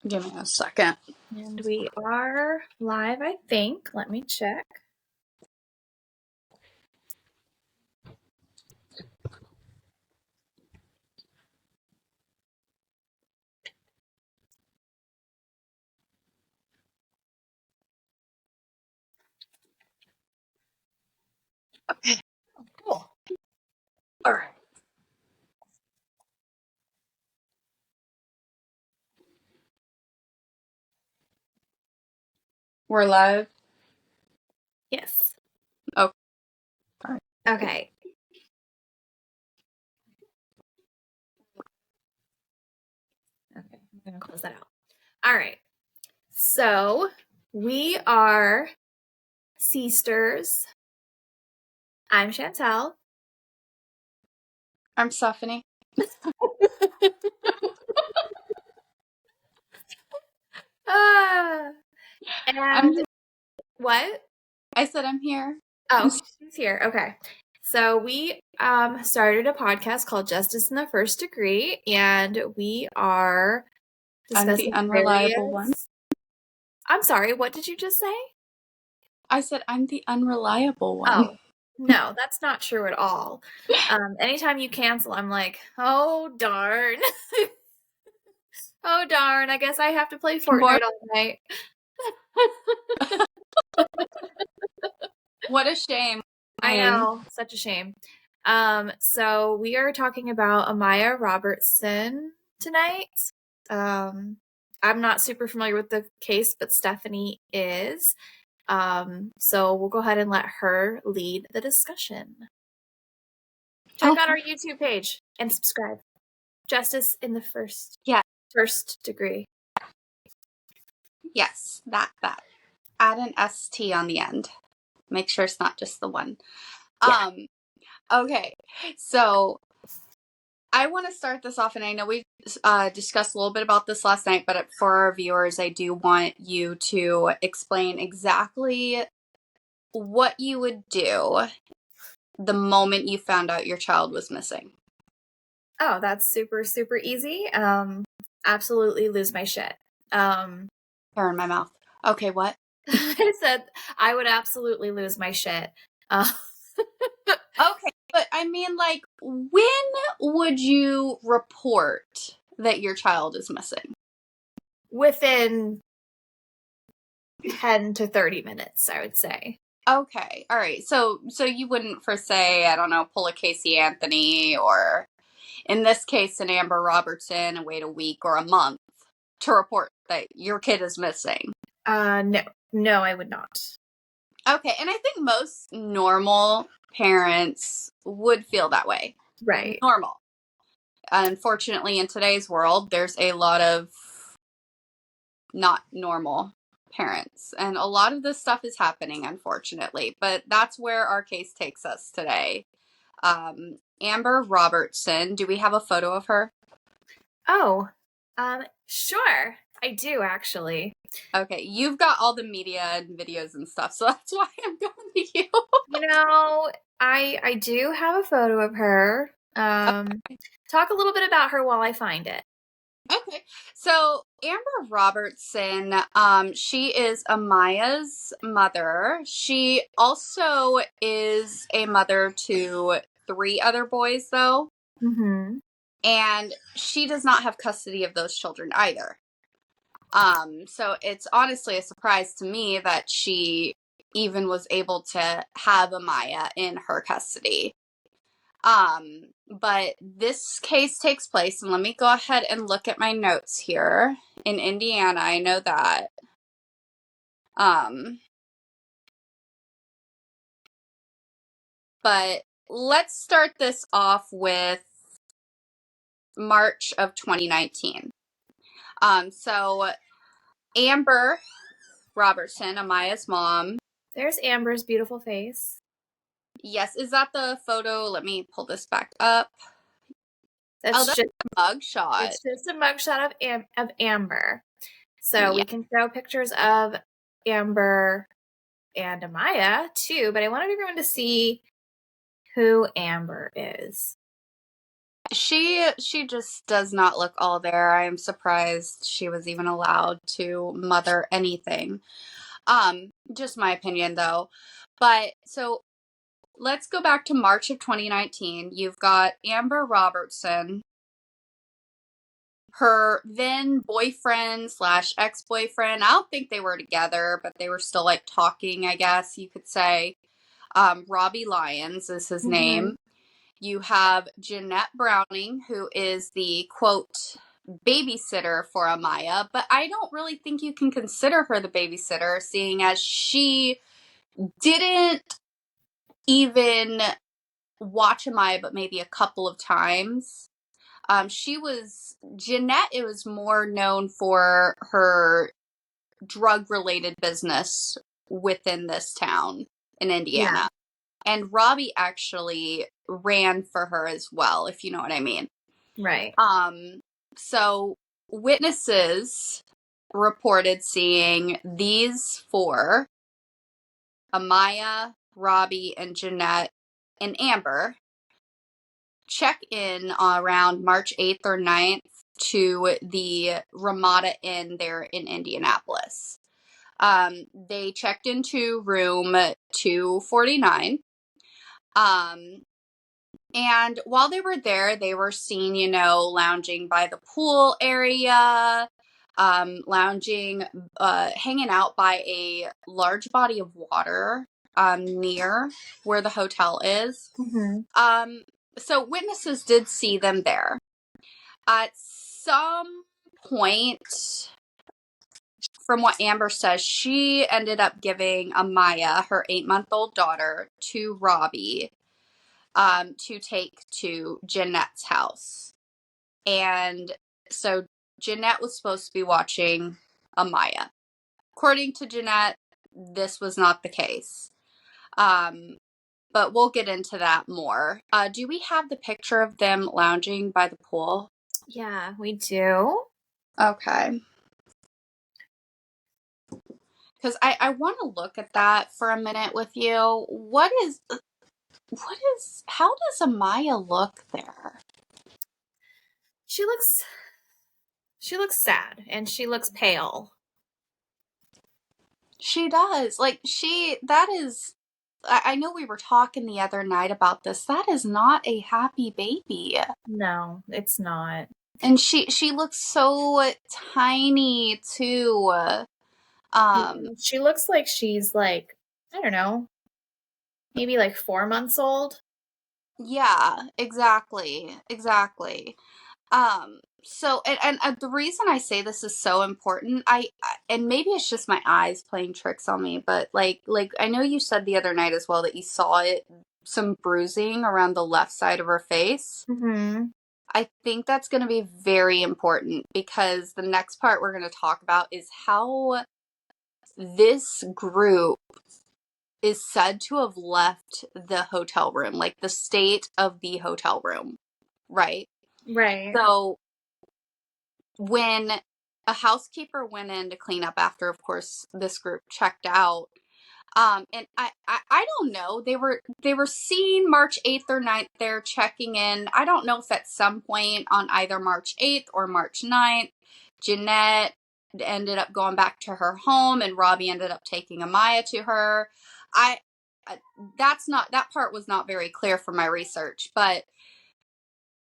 Give me a second. And we are live, I think. Let me check. Okay. Cool. All right. We're live? Yes. Okay. All right. Okay. Okay, I'm going to close that out. All right. So we are sisters. I'm Chantel. I'm Stephanie. And what? I said I'm here. Oh, she's here. Okay. So we started a podcast called Justice in the First Degree, and we are discussing I'm the unreliable one. I'm sorry, what did you just say? I said I'm the unreliable one. Oh, no, that's not true at all. Anytime you cancel, I'm like, oh, darn. Oh, darn. I guess I have to play Fortnite all night. What a shame. I know. Such a shame. So we are talking about Amiah Robertson tonight. I'm not super familiar with the case, but Stephanie is. So we'll go ahead and let her lead the discussion. Check out our YouTube page and subscribe. Justice in the First Degree. Yes, that. Add an ST on the end. Make sure it's not just the one. Yeah. Okay, so I want to start this off, and I know we discussed a little bit about this last night, but for our viewers, I do want you to explain exactly what you would do the moment you found out your child was missing. Oh, that's super, super easy. Absolutely lose my shit. Hair in my mouth. Okay, what? I said I would absolutely lose my shit. Okay, but I mean, like, when would you report that your child is missing? Within 10 to 30 minutes, I would say. Okay, all right. So you wouldn't, for say, I don't know, pull a Casey Anthony or, in this case, an Amber Robertson and wait a week or a month to report that your kid is missing? No, I would not. Okay, and I think most normal parents would feel that way. Right. Normal. Unfortunately, in today's world, there's a lot of not normal parents, and a lot of this stuff is happening, unfortunately, but that's where our case takes us today. Amber Robertson, do we have a photo of her? Oh, sure. I do, actually. Okay, you've got all the media and videos and stuff, so that's why I'm going to you. You know, I do have a photo of her. Talk a little bit about her while I find it. Okay, so Amber Robertson, she is Amaya's mother. She also is a mother to 3 other boys, though. Mm-hmm. And she does not have custody of those children either. So it's honestly a surprise to me that she even was able to have Amaya in her custody. But this case takes place, and let me go ahead and look at my notes here, in Indiana. I know that. But let's start this off with March of 2019. So Amber Robertson, Amaya's mom. There's Amber's beautiful face. Yes, is that the photo? Let me pull this back up. That's just a mugshot. It's just a mugshot of Amber. So we can show pictures of Amber and Amaya too, but I wanted everyone to see who Amber is. She just does not look all there. I am surprised she was even allowed to mother anything. Just my opinion though. But so let's go back to March of 2019. You've got Amber Robertson, her then boyfriend slash ex-boyfriend. I don't think they were together, but they were still like talking, I guess you could say. Robbie Lyons is his name. You have Jeanette Browning, who is the quote babysitter for Amaya, but I don't really think you can consider her the babysitter, seeing as she didn't even watch Amaya but maybe a couple of times. Jeanette, it was more known for her drug related business within this town in Indiana. Yeah. And Robbie actually ran for her as well, if you know what I mean. Right. So witnesses reported seeing these four, Amaya, Robbie, and Jeanette, and Amber, check in around March 8th or 9th to the Ramada Inn there in Indianapolis. They checked into room 249. And while they were there, they were seen, lounging by the pool area, lounging, hanging out by a large body of water near where the hotel is. So witnesses did see them there. At some point, from what Amber says, she ended up giving Amaya, her 8-month-old daughter, to Robbie to take to Jeanette's house. And so Jeanette was supposed to be watching Amaya. According to Jeanette, this was not the case. But we'll get into that more. Do we have the picture of them lounging by the pool? Yeah, we do. Okay. Because I want to look at that for a minute with you. How does Amaya look there? She looks sad and she looks pale. She does. I know we were talking the other night about this. That is not a happy baby. No, it's not. And she looks so tiny too. She looks like she's like, I don't know, maybe like 4 months old. Yeah, exactly. Exactly. So and the reason I say this is so important, and maybe it's just my eyes playing tricks on me, but like I know you said the other night as well that you saw some bruising around the left side of her face. I think that's going to be very important because the next part we're going to talk about is how this group is said to have left the hotel room, like the state of the hotel room, right? Right. So when a housekeeper went in to clean up after, of course, this group checked out, and I don't know, they were seen March 8th or 9th there checking in. I don't know if at some point on either March 8th or March 9th, Jeanette ended up going back to her home and Robbie ended up taking Amaya to her. I that part was not very clear from my research, but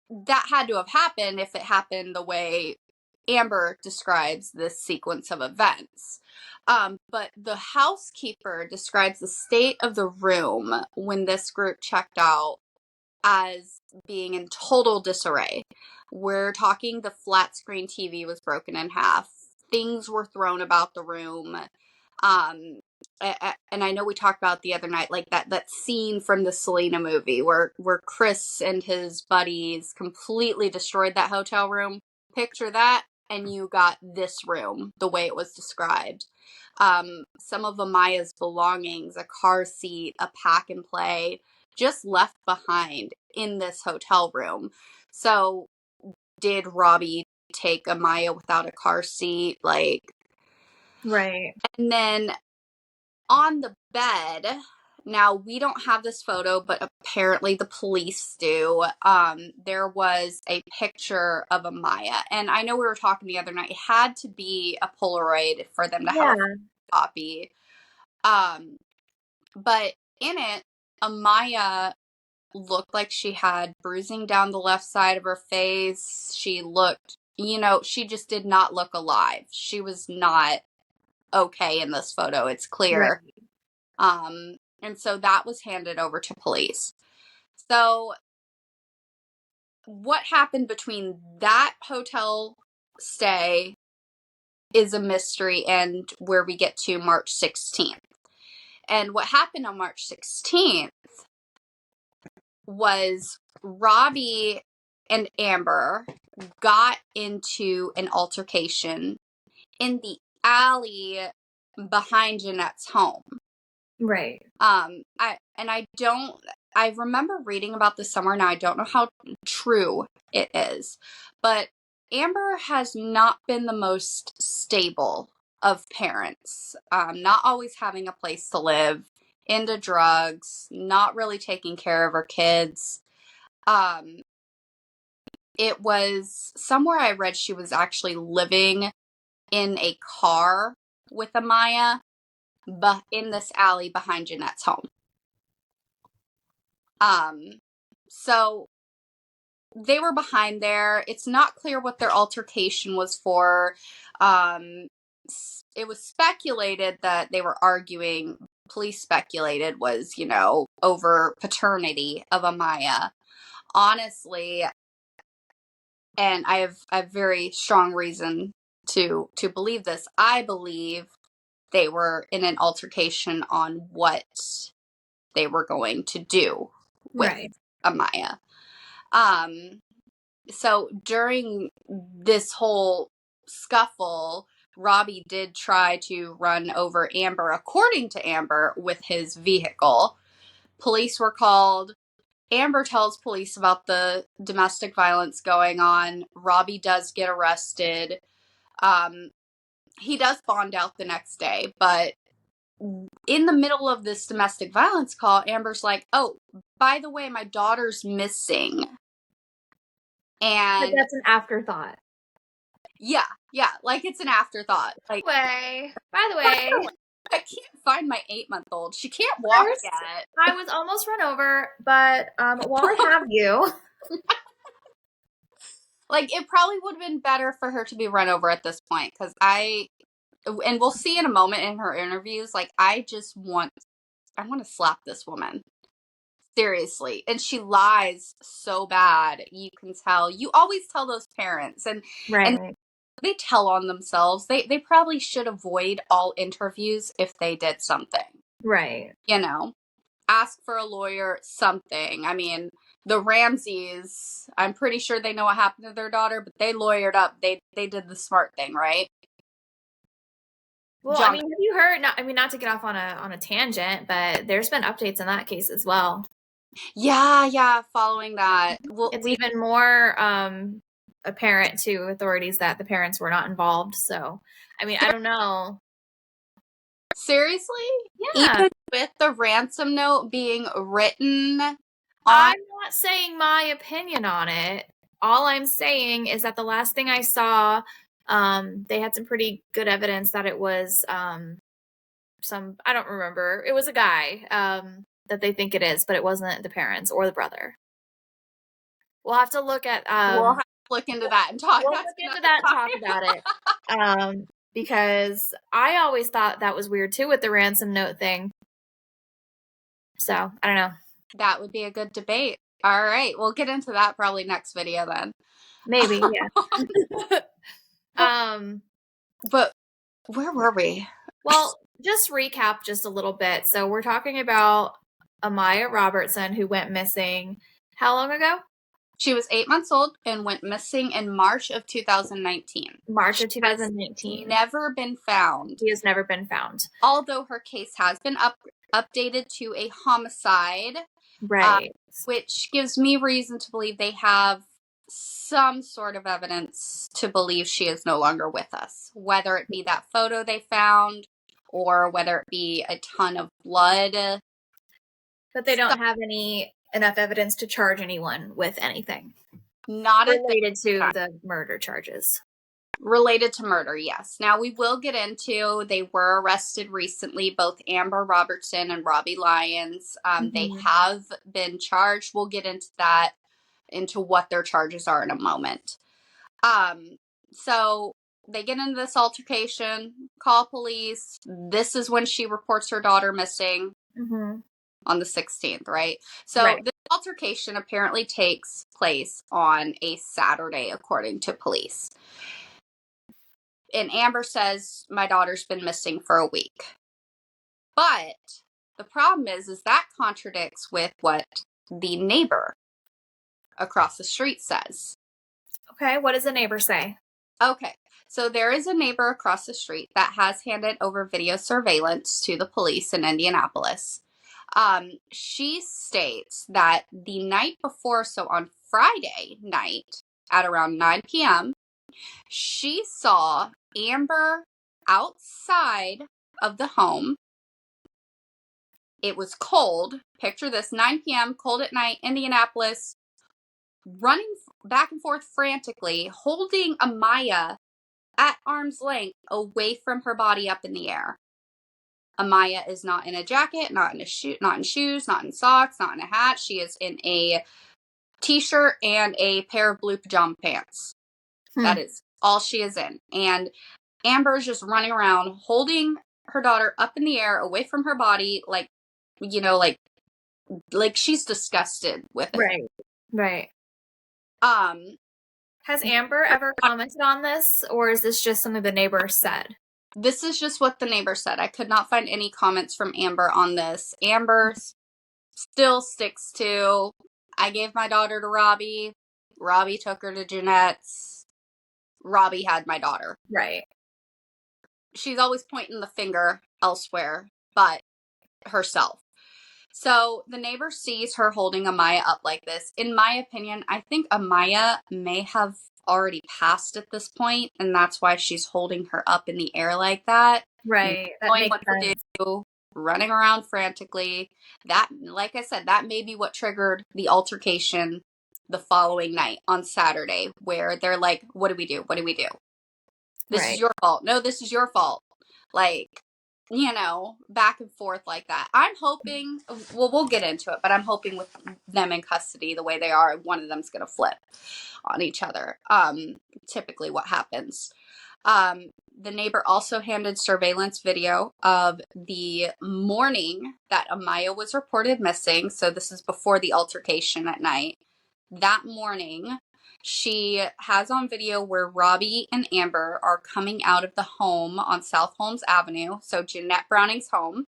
that had to have happened if it happened the way Amber describes this sequence of events. But the housekeeper describes the state of the room when this group checked out as being in total disarray. We're talking the flat screen TV was broken in half. Things were thrown about the room. And I know we talked about the other night, like that scene from the Selena movie where Chris and his buddies completely destroyed that hotel room. Picture that, and you got this room the way it was described. Some of Amaya's belongings, a car seat, a pack and play, just left behind in this hotel room. So, did Robbie take Amaya without a car seat? Like, Right. and then on the bed Now, we don't have this photo, but apparently the police do. There was a picture of Amaya, and I know we were talking the other night. It had to be a Polaroid for them to have a copy. But in it, Amaya looked like she had bruising down the left side of her face. She looked, she just did not look alive. She was not okay in this photo. It's clear. Right. And so that was handed over to police. So what happened between that hotel stay is a mystery, and where we get to March 16th. And what happened on March 16th was Robbie and Amber got into an altercation in the alley behind Jeanette's home. Right. I remember reading about this somewhere. Now I don't know how true it is, but Amber has not been the most stable of parents. Not always having a place to live, into drugs, not really taking care of her kids. It was somewhere I read she was actually living in a car with Amaya, but in this alley behind Jeanette's home. So they were behind there. It's not clear what their altercation was for. It was speculated that they were arguing. Police speculated was, over paternity of Amaya. Honestly, and I have very strong reason to believe this. I believe they were in an altercation on what they were going to do with Amaya. So during this whole scuffle, Robbie did try to run over Amber, according to Amber, with his vehicle. Police were called. Amber tells police about the domestic violence going on. Robbie does get arrested. He does bond out the next day, but in the middle of this domestic violence call, Amber's like, "Oh, by the way, my daughter's missing." And but that's an afterthought. Yeah, like it's an afterthought. Like, by the way, I can't find my 8-month-old. She can't walk yet. I was almost run over, but while I have you. Like, it probably would have been better for her to be run over at this point, because and we'll see in a moment in her interviews, like, I want to slap this woman. Seriously. And she lies so bad. You can tell. You always tell those parents. And they tell on themselves. They probably should avoid all interviews if they did something. Right. Ask for a lawyer, something. I mean, the Ramseys, I'm pretty sure they know what happened to their daughter, but they lawyered up. They did the smart thing, right? Well, have you heard, not to get off on a tangent, but there's been updates in that case as well. Yeah, following that. Well, it's even more apparent to authorities that the parents were not involved. So, I don't know. Seriously? Yeah. Even with the ransom note being written on... I'm not saying my opinion on it. All I'm saying is that the last thing I saw, they had some pretty good evidence that it was I don't remember. It was a guy that they think it is, but it wasn't the parents or the brother. We'll have to look at... we'll have to look into that and talk. We'll look into that and talk about it. Because I always thought that was weird too with the ransom note thing. So, I don't know. That would be a good debate. All right. We'll get into that probably next video then. Maybe, yeah. But where were we? Well, just recap just a little bit. So we're talking about Amiah Robertson, who went missing how long ago? She was 8 months old and went missing in March of 2019. March of 2019. Never been found. She has never been found. Although her case has been updated to a homicide. Right. Which gives me reason to believe they have some sort of evidence to believe she is no longer with us. Whether it be that photo they found or whether it be a ton of blood. But they don't have enough evidence to charge anyone with anything. Not related to the murder charges. Related to murder, yes. Now we will get into, they were arrested recently, both Amiah Robertson and Robbie Lyons. They have been charged. We'll get into that, into what their charges are in a moment. So they get into this altercation, call police. This is when she reports her daughter missing on the 16th, right? So this altercation apparently takes place on a Saturday, according to police. And Amber says, my daughter's been missing for a week. But the problem is that contradicts with what the neighbor across the street says. Okay, what does the neighbor say? Okay, so there is a neighbor across the street that has handed over video surveillance to the police in Indianapolis. She states that the night before, so on Friday night at around 9 p.m., she saw Amber outside of the home. It was cold. Picture this, 9 p.m., cold at night, Indianapolis, running back and forth frantically, holding Amaya at arm's length away from her body up in the air. Amaya is not in a jacket, not in shoes, not in socks, not in a hat. She is in a t-shirt and a pair of blue pajama pants. That is all she is in. And Amber is just running around holding her daughter up in the air away from her body, like, you know, like she's disgusted with it. Right. Has Amber ever commented on this, or is this just something the neighbor said? This is just what the neighbor said. I could not find any comments from Amber on this. Amber still sticks to, I gave my daughter to Robbie. Robbie took her to Jeanette's. Robbie had my daughter. Right. She's always pointing the finger elsewhere but herself. So the neighbor sees her holding Amaya up like this. In my opinion, I think Amaya may have already passed at this point, and that's why she's holding her up in the air like that. Right. That knowing makes what sense. to do, running around frantically. That, like I said, that may be what triggered the altercation the following night on Saturday, where they're like, what do we do? What do we do? This is your fault. No, this is your fault. Like, you know, back and forth like that. I'm hoping, well, we'll get into it, but I'm hoping with them in custody the way they are, one of them's going to flip on each other. Typically what happens. The neighbor also handed surveillance video of the morning that Amaya was reported missing. So this is before the altercation at night. That morning, she has on video where Robbie and Amber are coming out of the home on South Holmes Avenue. So Jeanette Browning's home.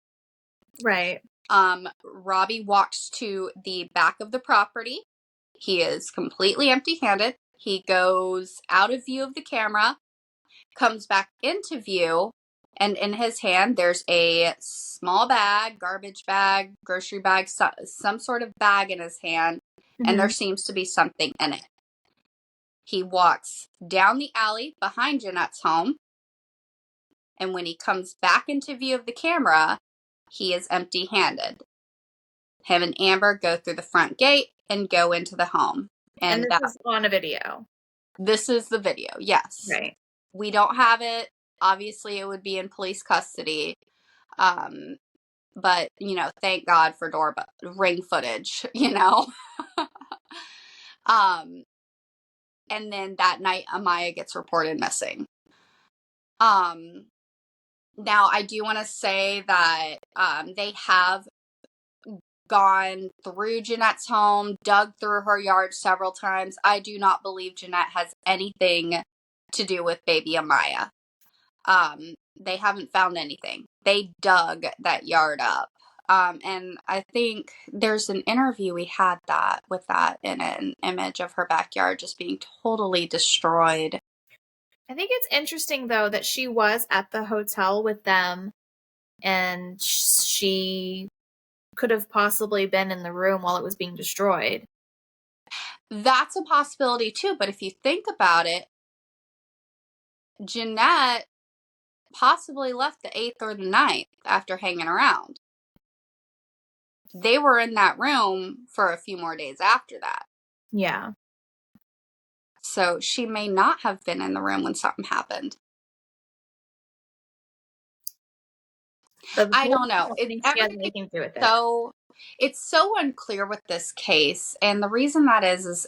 Right. Robbie walks to the back of the property. He is completely empty-handed. He goes out of view of the camera, comes back into view, and in his hand there's a small bag, garbage bag, grocery bag, some sort of bag in his hand, and there seems to be something in it. He walks down the alley behind Jeanette's home, and when he comes back into view of the camera, he is empty-handed. Him and Amber go through the front gate and go into the home. And this is on a video. This is the video, yes. Right. We don't have it. Obviously, it would be in police custody. But, you know, thank God for ring footage, you know. And then that night, Amaya gets reported missing. Now, I do want to say that they have gone through Jeanette's home, dug through her yard several times. I do not believe Jeanette has anything to do with baby Amaya. They haven't found anything. They dug that yard up. And I think there's an interview we had with that in an image of her backyard just being totally destroyed. I think it's interesting, though, that she was at the hotel with them and she could have possibly been in the room while it was being destroyed. That's a possibility, too. But if you think about it, Jeanette possibly left the 8th or the 9th after hanging around. they were in that room for a few more days after that. Yeah. So she may not have been in the room when something happened. I don't know. She has anything to do with it. So it's so unclear with this case, and the reason that is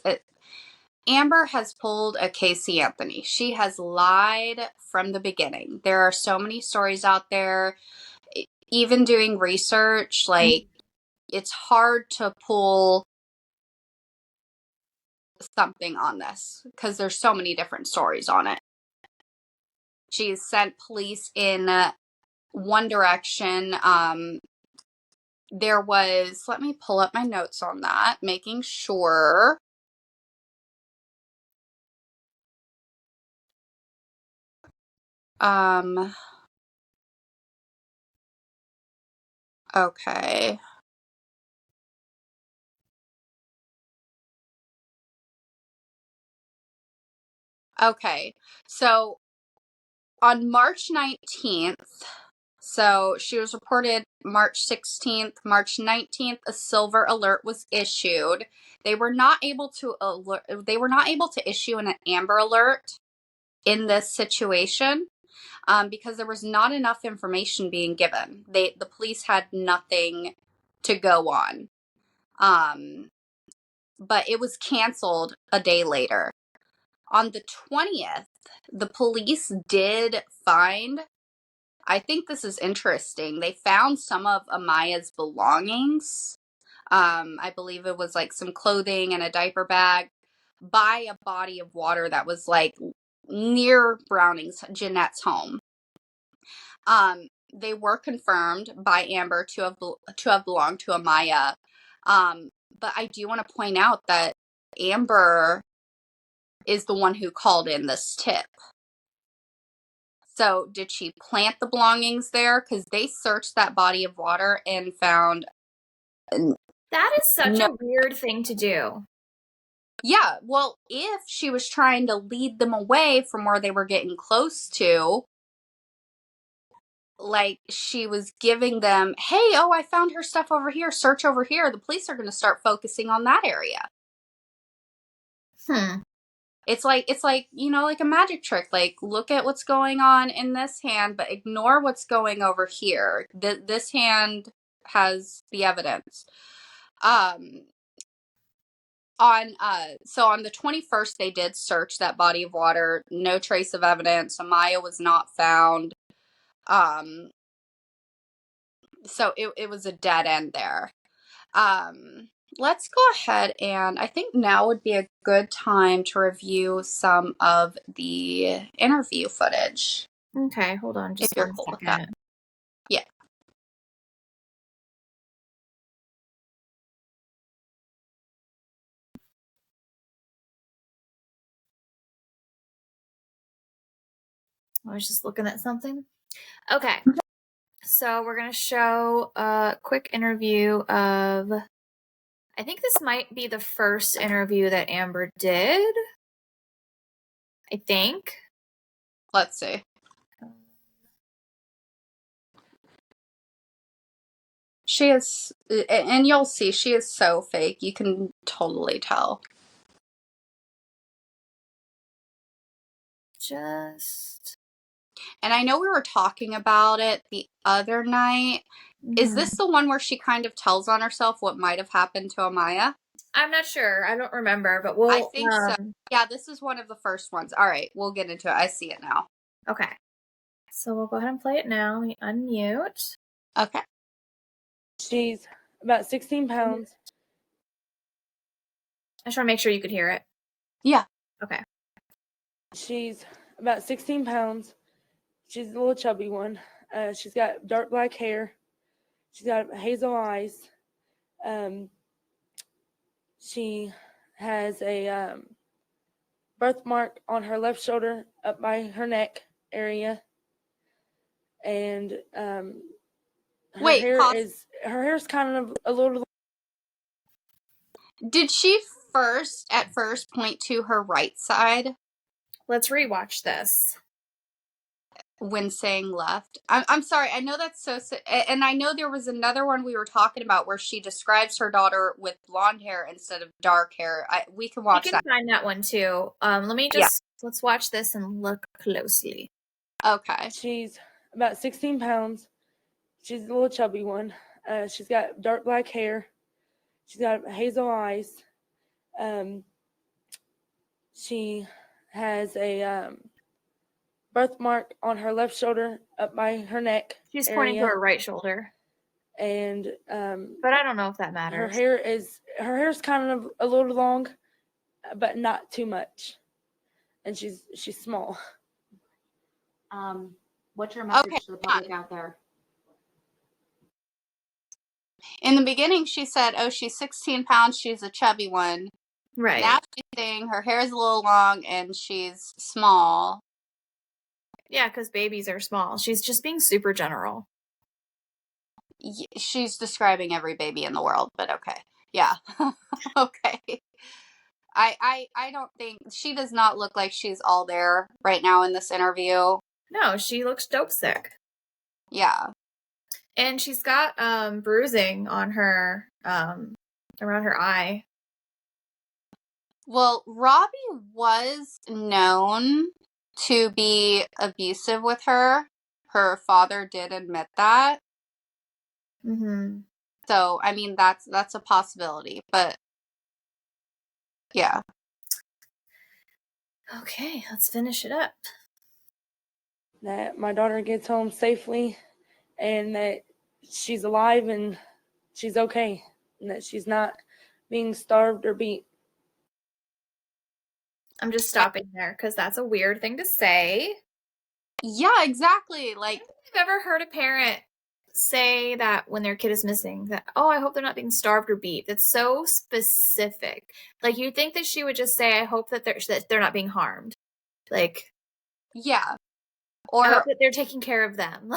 Amber has pulled a Casey Anthony. She has lied from the beginning. There are so many stories out there. Even doing research, like, it's hard to pull something on this because there's so many different stories on it. She's sent police in one direction. There was, let me pull up my notes on that, making sure. Okay. Okay. So on March 19th, so she was reported March 16th, March 19th, a silver alert was issued. They were not able to issue an amber alert in this situation because there was not enough information being given. The police had nothing to go on. But it was canceled a day later. On the 20th, the police did find, I think this is interesting, they found some of Amaya's belongings. I believe it was like some clothing and a diaper bag by a body of water that was like near Jeanette's home. They were confirmed by Amber to have belonged to Amaya. But I do want to point out that Amber is the one who called in this tip. So did she plant the belongings there? Because they searched that body of water and found... That is such a weird thing to do. Yeah, well, if she was trying to lead them away from where they were getting close to, like she was giving them, hey, oh, I found her stuff over here, search over here, the police are going to start focusing on that area. It's like, like a magic trick. Like, look at what's going on in this hand, but ignore what's going over here. This hand has the evidence. On the 21st, they did search that body of water. No trace of evidence. Amaya was not found. So it was a dead end there. Let's go ahead, and I think now would be a good time to review some of the interview footage. Okay, hold on just if you're cool with that. Yeah. I was just looking at something. Okay. So we're going to show a quick interview of, I think this might be the first interview that Amber did. I think. Let's see. She is, and you'll see, she is so fake. You can totally tell. And I know we were talking about it the other night. Is this the one where she kind of tells on herself what might have happened to Amaya? I'm not sure. I don't remember, but I think so. Yeah, this is one of the first ones. All right, we'll get into it. I see it now. Okay. So we'll go ahead and play it now. Let me unmute. Okay. She's about 16 pounds. I just want to make sure you could hear it. Yeah. Okay. She's about 16 pounds. She's a little chubby one. She's got dark black hair. She's got hazel eyes. She has a birthmark on her left shoulder up by her neck area. And her hair is kind of a little... Did she at first point to her right side? Let's rewatch this. when saying left. I'm sorry. I know that's so, and I know there was another one we were talking about where she describes her daughter with blonde hair instead of dark hair. We can watch that. We can find that one too. Let me let's watch this and look closely. Okay. She's about 16 pounds. She's a little chubby one. She's got dark black hair. She's got hazel eyes. She has a birthmark on her left shoulder up by her neck. She's pointing to her right shoulder. And but I don't know if that matters. Her hair is kind of a little long, but not too much. And she's small. What's your message to the public out there? In the beginning, she said, "Oh, she's 16 pounds. She's a chubby one." Right. Now she's saying her hair is a little long and she's small. Yeah, because babies are small. She's just being super general. She's describing every baby in the world, but okay. Yeah. Okay. I don't think, she does not look like she's all there right now in this interview. No, she looks dope sick. Yeah. And she's got bruising on her, around her eye. Well, Robbie was known to be abusive with her. Her father did admit that. Mm-hmm. So, I mean, that's a possibility, but yeah. Okay, let's finish it up. That my daughter gets home safely and that she's alive and she's okay and that she's not being starved or beat. I'm just stopping there because that's a weird thing to say. Yeah, exactly. Like, I've ever heard a parent say that when their kid is missing, that, oh, I hope they're not being starved or beat. That's so specific. Like, you'd think that she would just say, I hope that they're not being harmed. Like, yeah. Or I hope that they're taking care of them.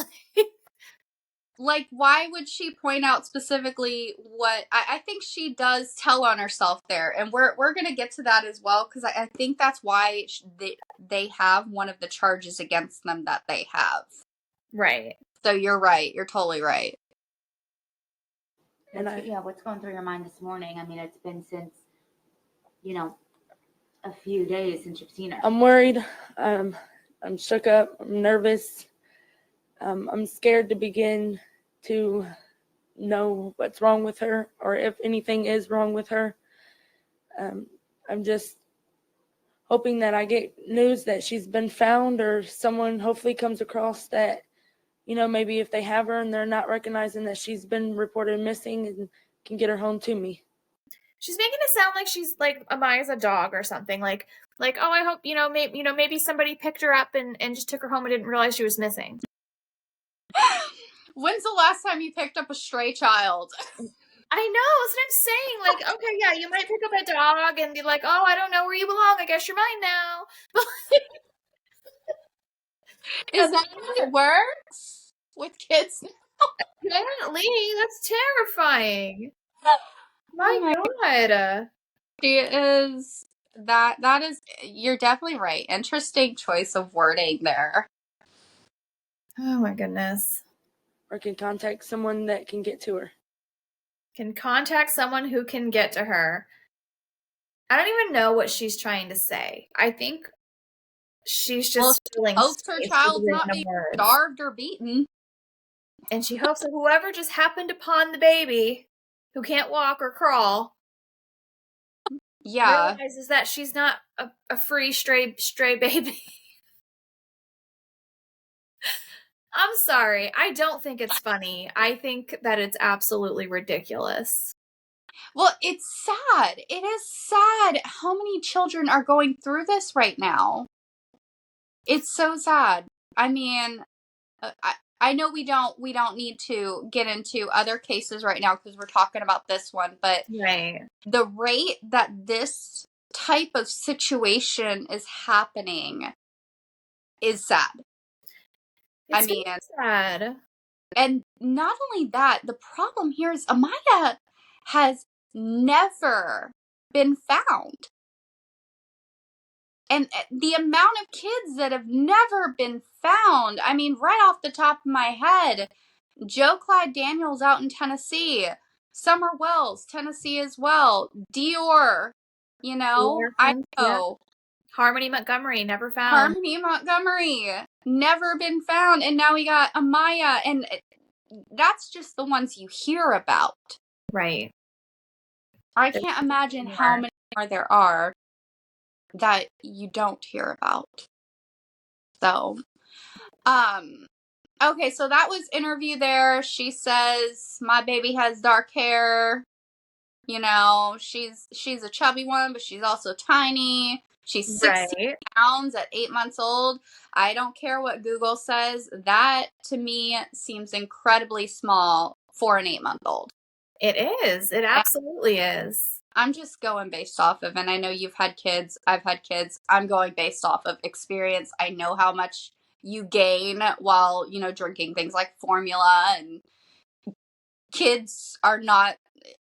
like, why would she point out specifically what I think she does tell on herself there, and we're gonna get to that as well, because I think that's why they have one of the charges against them that they have. Right. So you're right. You're totally right. What's going through your mind this morning? I mean, it's been since, a few days since you've seen her. I'm worried. I'm shook up. I'm nervous. I'm scared to begin to know what's wrong with her or if anything is wrong with her. I'm just hoping that I get news that she's been found or someone hopefully comes across that, maybe if they have her and they're not recognizing that she's been reported missing and can get her home to me. She's making it sound like she's like Amaya's a dog or something. Like, oh, I hope, maybe somebody picked her up and just took her home and didn't realize she was missing. When's the last time you picked up a stray child? I know, that's what I'm saying. Like, okay, yeah, you might pick up a dog and be like, oh, I don't know where you belong. I guess you're mine now. Is that how it works with kids? Apparently, that's terrifying. My God. She is, that is, you're definitely right. Interesting choice of wording there. Oh my goodness. Or can contact someone that can get to her. Can contact someone who can get to her. I don't even know what she's trying to say. I think she's just hopes her child's not being starved or beaten. And she hopes that whoever just happened upon the baby who can't walk or crawl realizes that she's not a free stray baby. I'm sorry. I don't think it's funny. I think that it's absolutely ridiculous. Well, it's sad. It is sad how many children are going through this right now. It's so sad. I mean, I know we don't need to get into other cases right now because we're talking about this one, but right. The rate that this type of situation is happening is sad. It's sad. And not only that, the problem here is Amaya has never been found. And the amount of kids that have never been found. I mean, right off the top of my head, Joe Clyde Daniels out in Tennessee, Summer Wells, Tennessee as well, Dior, you know, Idaho. Yeah. Harmony Montgomery, never found. Harmony Montgomery, never been found. And now we got Amaya, and that's just the ones you hear about. Right. I can't imagine how many more there are that you don't hear about. So, okay, so that was interview there. She says, my baby has dark hair. You know, she's a chubby one, but she's also tiny. She's 16 pounds at 8 months old. I don't care what Google says. That, to me, seems incredibly small for an 8-month-old. It is. It absolutely is. I'm just going based off of, and I know you've had kids. I've had kids. I'm going based off of experience. I know how much you gain while, you know, drinking things like formula, and kids are not,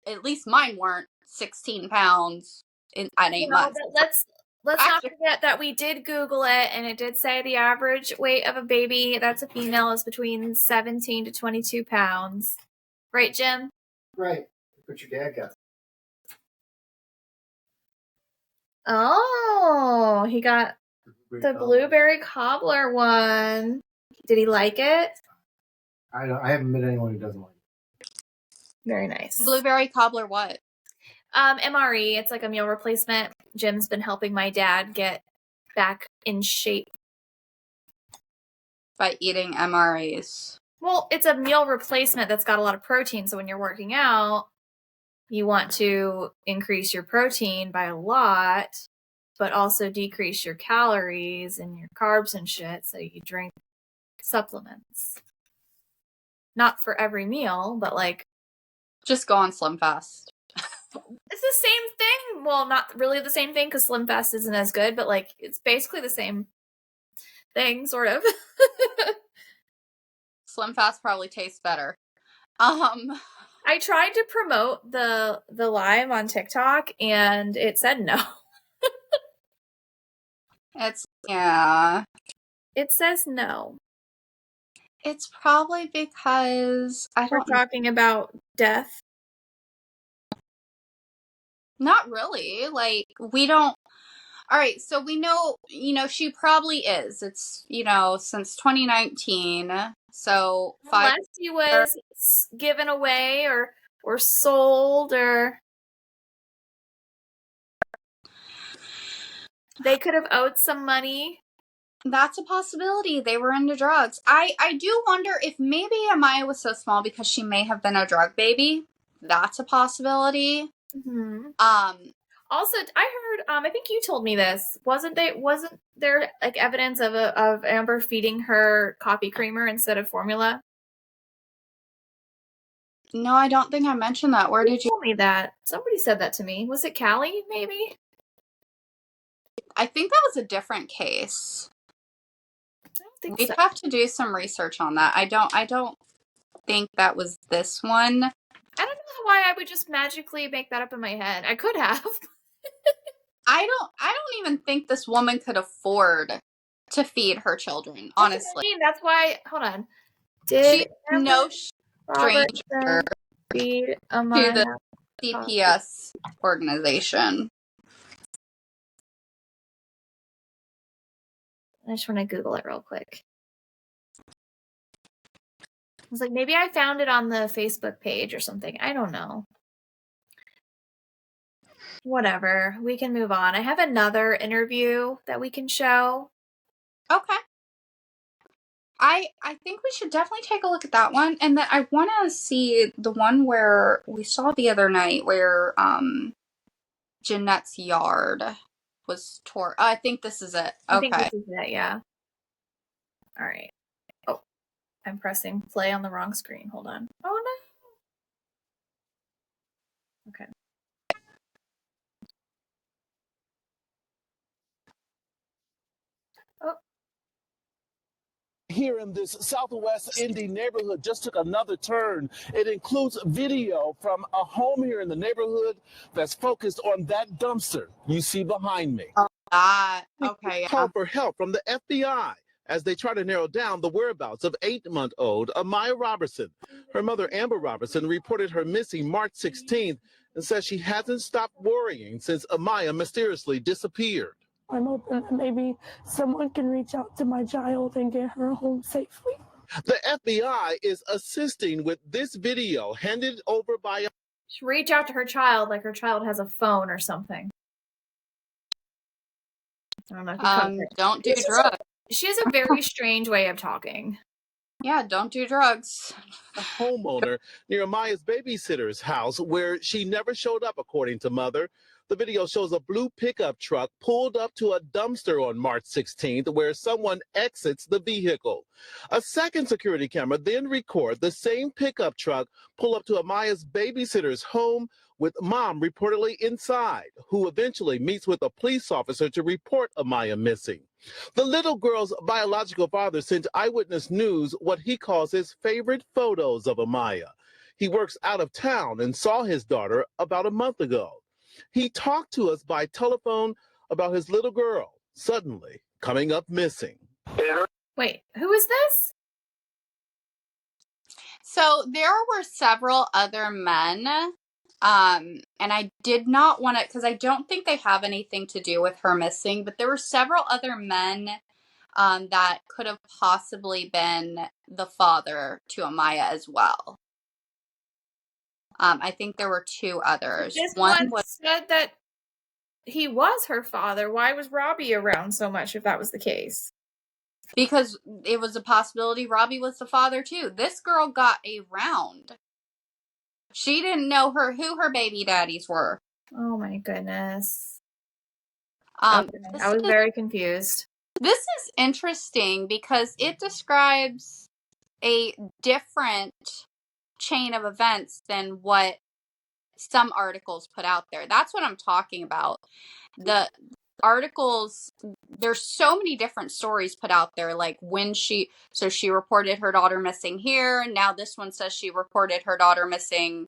at least mine weren't 16 pounds at 8 months. Let's not forget that we did Google it, and it did say the average weight of a baby that's a female is between 17 to 22 pounds. Right, Jim? Right. What your dad got. Oh, he got the blueberry cobbler one. Did he like it? I haven't met anyone who doesn't like it. Very nice. Blueberry cobbler what? MRE. It's like a meal replacement. Jim's been helping my dad get back in shape by eating MREs. Well, it's a meal replacement that's got a lot of protein. So when you're working out, you want to increase your protein by a lot, but also decrease your calories and your carbs and shit. So you drink supplements. Not for every meal, but like... just go on Slim Fast. It's the same thing. Well, not really the same thing because Slim Fast isn't as good, but like it's basically the same thing, sort of. Slim Fast probably tastes better. I tried to promote the live on TikTok and it said no. It says no. It's probably because we're talking about death. Not really. Like, we don't. All right, so we know, you know, she probably is. It's, you know, since 2019. So unless he was given away or sold, or they could have owed some money. That's a possibility. They were into drugs. I do wonder if maybe Amaya was so small because she may have been a drug baby. That's a possibility. Mm-hmm. Also, I heard. I think you told me this. Wasn't there like evidence of Amber feeding her coffee creamer instead of formula? No, I don't think I mentioned that. Where did you tell me that? Somebody said that to me. Was it Callie? Maybe. I think that was a different case. I don't think We'd have to do some research on that. I don't think that was this one. I don't know why I would just magically make that up in my head. I could have. I don't even think this woman could afford to feed her children, honestly. That's why, hold on. Did no stranger feed to the CPS organization. I just want to Google it real quick. I was like, maybe I found it on the Facebook page or something. I don't know. Whatever. We can move on. I have another interview that we can show. Okay. I think we should definitely take a look at that one. And then I want to see the one where we saw the other night where Jeanette's yard was torn. I think this is it. Okay. I think this is it, yeah. All right. Oh, I'm pressing play on the wrong screen. Hold on. Oh, no. Okay. Oh. Here in this Southwest Indy neighborhood just took another turn. It includes video from a home here in the neighborhood that's focused on that dumpster you see behind me. Okay, yeah. Call for help from the FBI as they try to narrow down the whereabouts of 8-month-old Amiah Robertson. Her mother, Amber Robertson, reported her missing March 16th and says she hasn't stopped worrying since Amaya mysteriously disappeared. I'm hoping that maybe someone can reach out to my child and get her home safely. The FBI is assisting with this video handed over by... She reach out to her child like her child has a phone or something. I don't know if you caught it. Don't do drugs. She has a very strange way of talking. Yeah, don't do drugs. A homeowner near Amaya's babysitter's house where she never showed up, according to mother. The video shows a blue pickup truck pulled up to a dumpster on March 16th where someone exits the vehicle. A second security camera then records the same pickup truck pull up to Amaya's babysitter's home with mom reportedly inside, who eventually meets with a police officer to report Amaya missing. The little girl's biological father sent Eyewitness News what he calls his favorite photos of Amaya. He works out of town and saw his daughter about a month ago. He talked to us by telephone about his little girl suddenly coming up missing. Wait, who is this? So there were several other men, and I did not want to, because I don't think they have anything to do with her missing, but there were several other men that could have possibly been the father to Amaya as well. I think there were 2 others. This one said that he was her father. Why was Robbie around so much if that was the case? Because it was a possibility Robbie was the father too. This girl got around. She didn't know who her baby daddies were. Oh my goodness. Okay. I was very confused. This is interesting because it describes a different chain of events than what some articles put out there. That's what I'm talking about. The articles, there's so many different stories put out there, like when she reported her daughter missing here, and now this one says she reported her daughter missing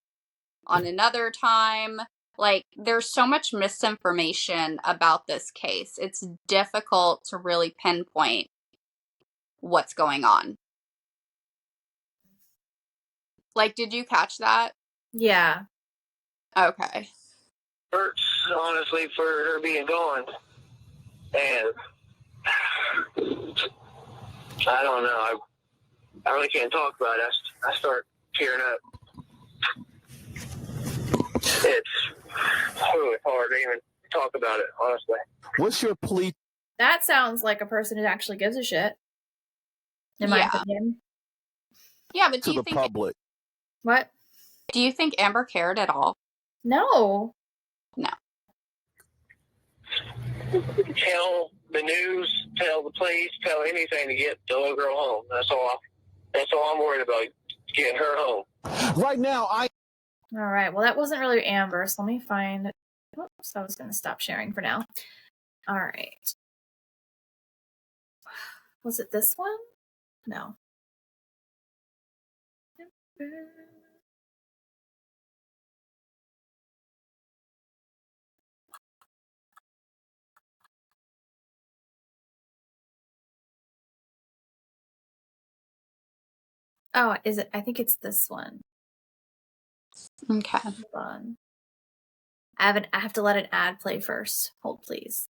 on another time. Like, there's so much misinformation about this case. It's difficult to really pinpoint what's going on. Like, did you catch that? Yeah. Okay. Hurts, honestly, for her being gone. And I don't know. I really can't talk about it. I start tearing up. It's really hard to even talk about it, honestly. What's your plea? That sounds like a person who actually gives a shit. In my opinion. Yeah, but to the public. What? Do you think Amber cared at all? No. No. Tell the news, tell the police, tell anything to get the little girl home. That's all I'm worried about, getting her home. Right now, All right. Well, that wasn't really Amber, so let me find... Oops, I was going to stop sharing for now. All right. Was it this one? No. Oh, is it? I think it's this one. Okay. Hold on. I have to let an ad play first. Hold, please.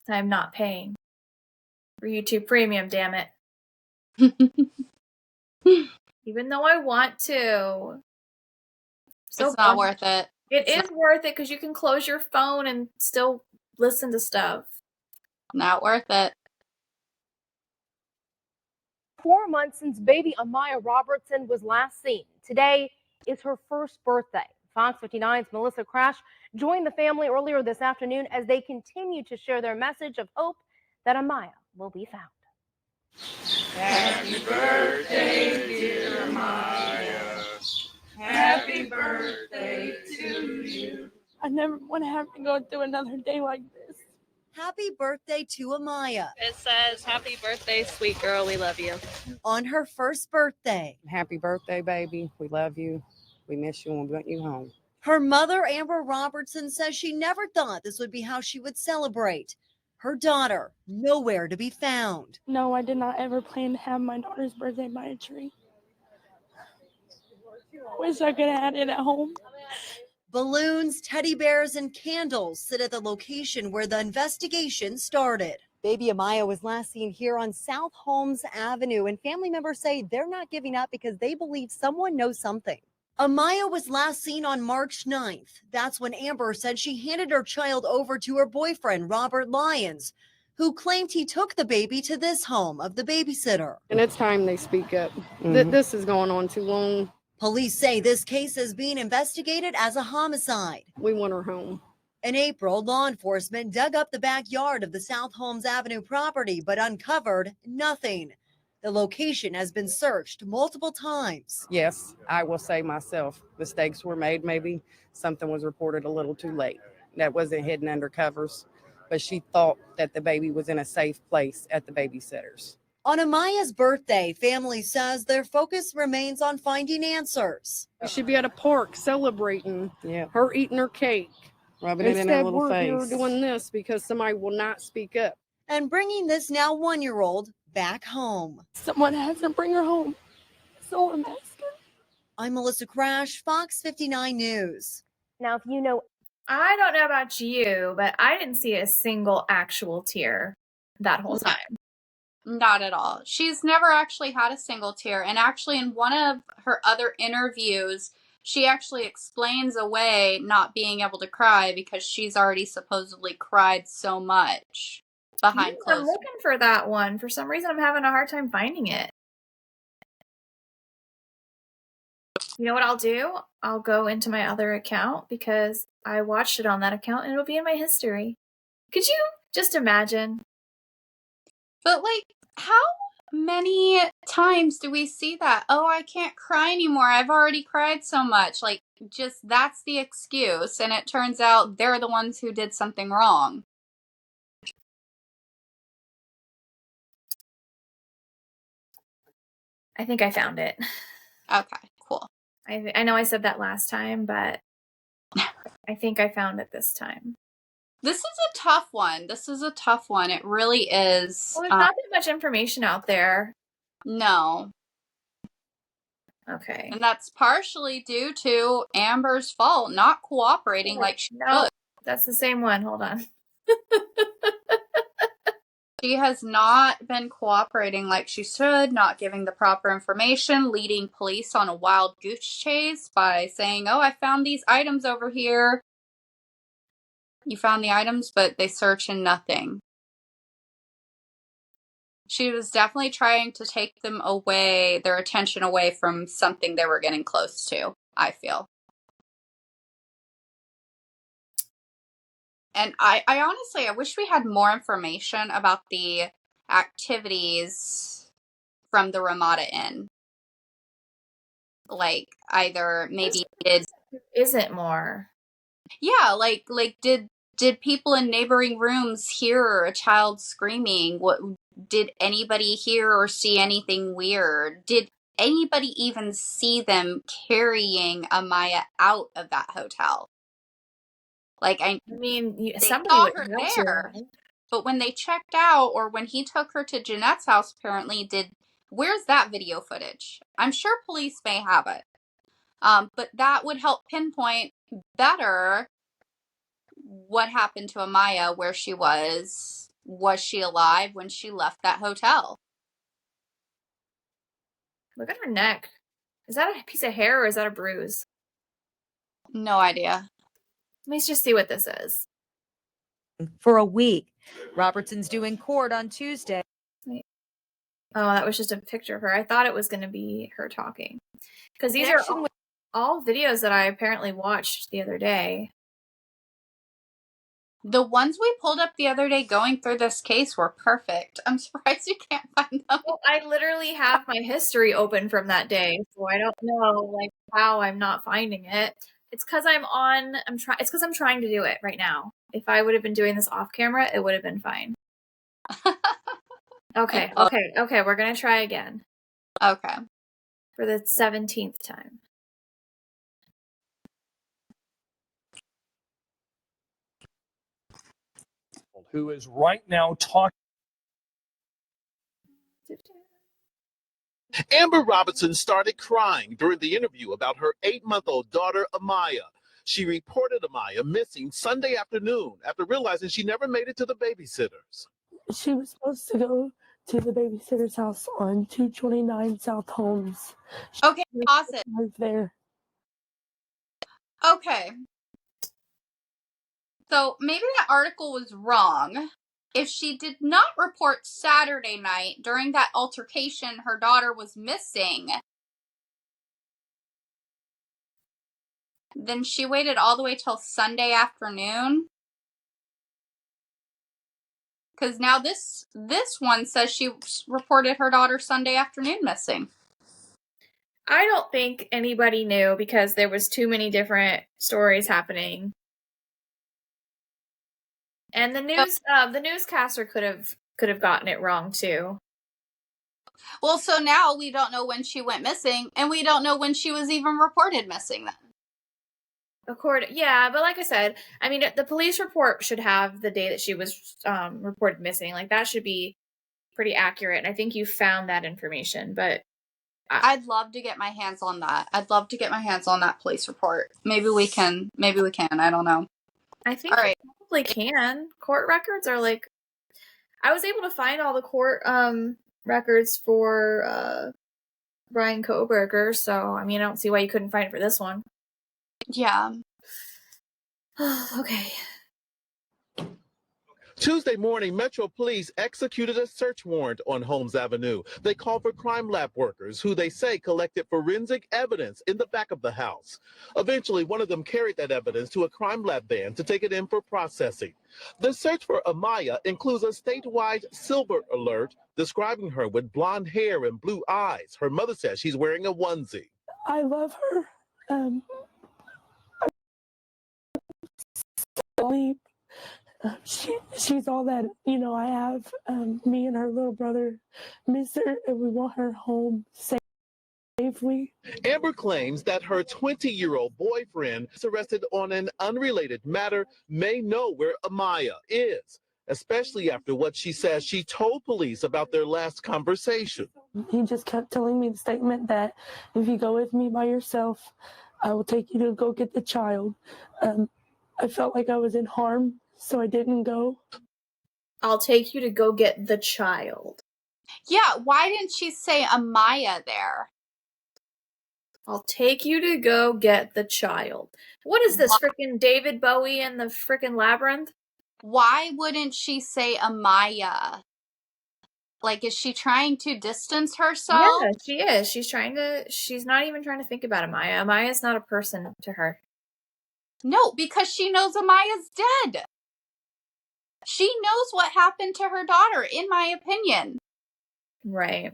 I'm not paying for YouTube Premium, damn it. Even though I want to. So it's not worth it. It is worth it because you can close your phone and still listen to stuff. Not worth it. 4 months since baby Amiah Robertson was last seen. Today is her first birthday. Fox 59's Melissa Crash joined the family earlier this afternoon as they continue to share their message of hope that Amaya will be found. Happy birthday, dear Amaya. Happy birthday to you. I never want to have to go through another day like this. Happy birthday to Amaya. It says, happy birthday, sweet girl. We love you. On her first birthday. Happy birthday, baby. We love you. We miss you and we want you home. Her mother, Amber Robertson, says she never thought this would be how she would celebrate. Her daughter, nowhere to be found. No, I did not ever plan to have my daughter's birthday by a tree. Wish I could have had it at home. Balloons, teddy bears, and candles sit at the location where the investigation started. Baby Amaya was last seen here on South Holmes Avenue, and family members say they're not giving up because they believe someone knows something. Amaya was last seen on March 9th. That's when Amber said she handed her child over to her boyfriend, Robbie Lyons, who claimed he took the baby to this home of the babysitter. And it's time they speak up. This is going on too long. Police say this case is being investigated as a homicide. We want her home. In April, law enforcement dug up the backyard of the South Holmes Avenue property, but uncovered nothing. The location has been searched multiple times. Yes, I will say myself, mistakes were made. Maybe something was reported a little too late. That wasn't hidden under covers, but she thought that the baby was in a safe place at the babysitter's. On Amaya's birthday, family says their focus remains on finding answers. We should be at a park celebrating her eating her cake. Rubbing it in her little face. We're doing this because somebody will not speak up. And bringing this now 1-year-old back home. Someone has to bring her home. So I'm asking. I'm Melissa Crash, Fox 59 News. Now, if you know, I don't know about you, but I didn't see a single actual tear that whole time. Not at all. She's never actually had a single tear. And actually, in one of her other interviews, she actually explains away not being able to cry because she's already supposedly cried so much behind closed I'm looking for that one. For some reason, I'm having a hard time finding it. You know what I'll do? I'll go into my other account because I watched it on that account and it'll be in my history. Could you just imagine? But, like, how many times do we see that? Oh, I can't cry anymore. I've already cried so much. Like, just that's the excuse. And it turns out they're the ones who did something wrong. I think I found it. Okay, cool. I know I said that last time, but I think I found it this time. This is a tough one. It really is. Well, there's not that much information out there. No. Okay. And that's partially due to Amber's fault, not cooperating like she should. That's the same one. Hold on. She has not been cooperating like she should, not giving the proper information, leading police on a wild goose chase by saying, oh, I found these items over here. You found the items, but they search and nothing. She was definitely trying to take them away, their attention away from something they were getting close to, I feel. And I honestly, I wish we had more information about the activities from the Ramada Inn. Like, either maybe isn't more. Yeah, like did people in neighboring rooms hear a child screaming? What did anybody hear or see anything weird? Did anybody even see them carrying Amaya out of that hotel? Like, I mean, somebody saw would her have there, to. but when they checked out, or when he took her to Jeanette's house, apparently, where's that video footage? I'm sure police may have it, but that would help pinpoint better what happened to Amaya, where she was. Was she alive when she left that hotel? Look at her neck. Is that a piece of hair or is that a bruise? No idea. Let me just see what this is. For a week. Robertson's due in court on Tuesday. Wait. Oh, that was just a picture of her. I thought it was going to be her talking. Because these are all videos that I apparently watched the other day. The ones we pulled up the other day going through this case were perfect. I'm surprised you can't find them. Well, I literally have my history open from that day, so I don't know like how I'm not finding it. It's because it's because I'm trying to do it right now. If I would have been doing this off camera, it would have been fine. Okay. We're gonna try again. Okay. For the 17th time. who is right now talking. Amber Robertson started crying during the interview about her 8-month-old daughter, Amaya. She reported Amaya missing Sunday afternoon after realizing she never made it to the babysitters. She was supposed to go to the babysitter's house on 229 South Holmes. Okay, pause it. There. Okay. So maybe that article was wrong. If she did not report Saturday night during that altercation her daughter was missing, then she waited all the way till Sunday afternoon. Because now this one says she reported her daughter Sunday afternoon missing. I don't think anybody knew because there was too many different stories happening. And the newscaster could have gotten it wrong too. Well, so now we don't know when she went missing, and we don't know when she was even reported missing then. Yeah, but like I said, I mean, the police report should have the day that she was reported missing. Like, that should be pretty accurate. And I think you found that information, but I'd love to get my hands on that. I'd love to get my hands on that police report. Maybe we can. I don't know. I think you probably can. Court records are like, I was able to find all the court records for Brian Koberger, so I mean, I don't see why you couldn't find it for this one. Yeah. Okay. Tuesday morning, Metro Police executed a search warrant on Holmes Avenue. They called for crime lab workers who they say collected forensic evidence in the back of the house. Eventually, one of them carried that evidence to a crime lab van to take it in for processing. The search for Amaya includes a statewide silver alert describing her with blonde hair and blue eyes. Her mother says she's wearing a onesie. I love her. She's all that, I have. Me and her little brother miss her, and we want her home safely. Amber claims that her 20-year-old boyfriend is arrested on an unrelated matter, may know where Amaya is, especially after what she says she told police about their last conversation. He just kept telling me the statement that if you go with me by yourself, I will take you to go get the child. I felt like I was in harm, so I didn't go. I'll take you to go get the child. Yeah, why didn't she say Amaya there? I'll take you to go get the child. What is this, frickin' David Bowie and the frickin' Labyrinth? Why wouldn't she say Amaya? Like, is she trying to distance herself? Yeah, she is. She's not even trying to think about Amaya. Amaya's not a person to her. No, because she knows Amaya's dead. She knows what happened to her daughter, in my opinion. Right.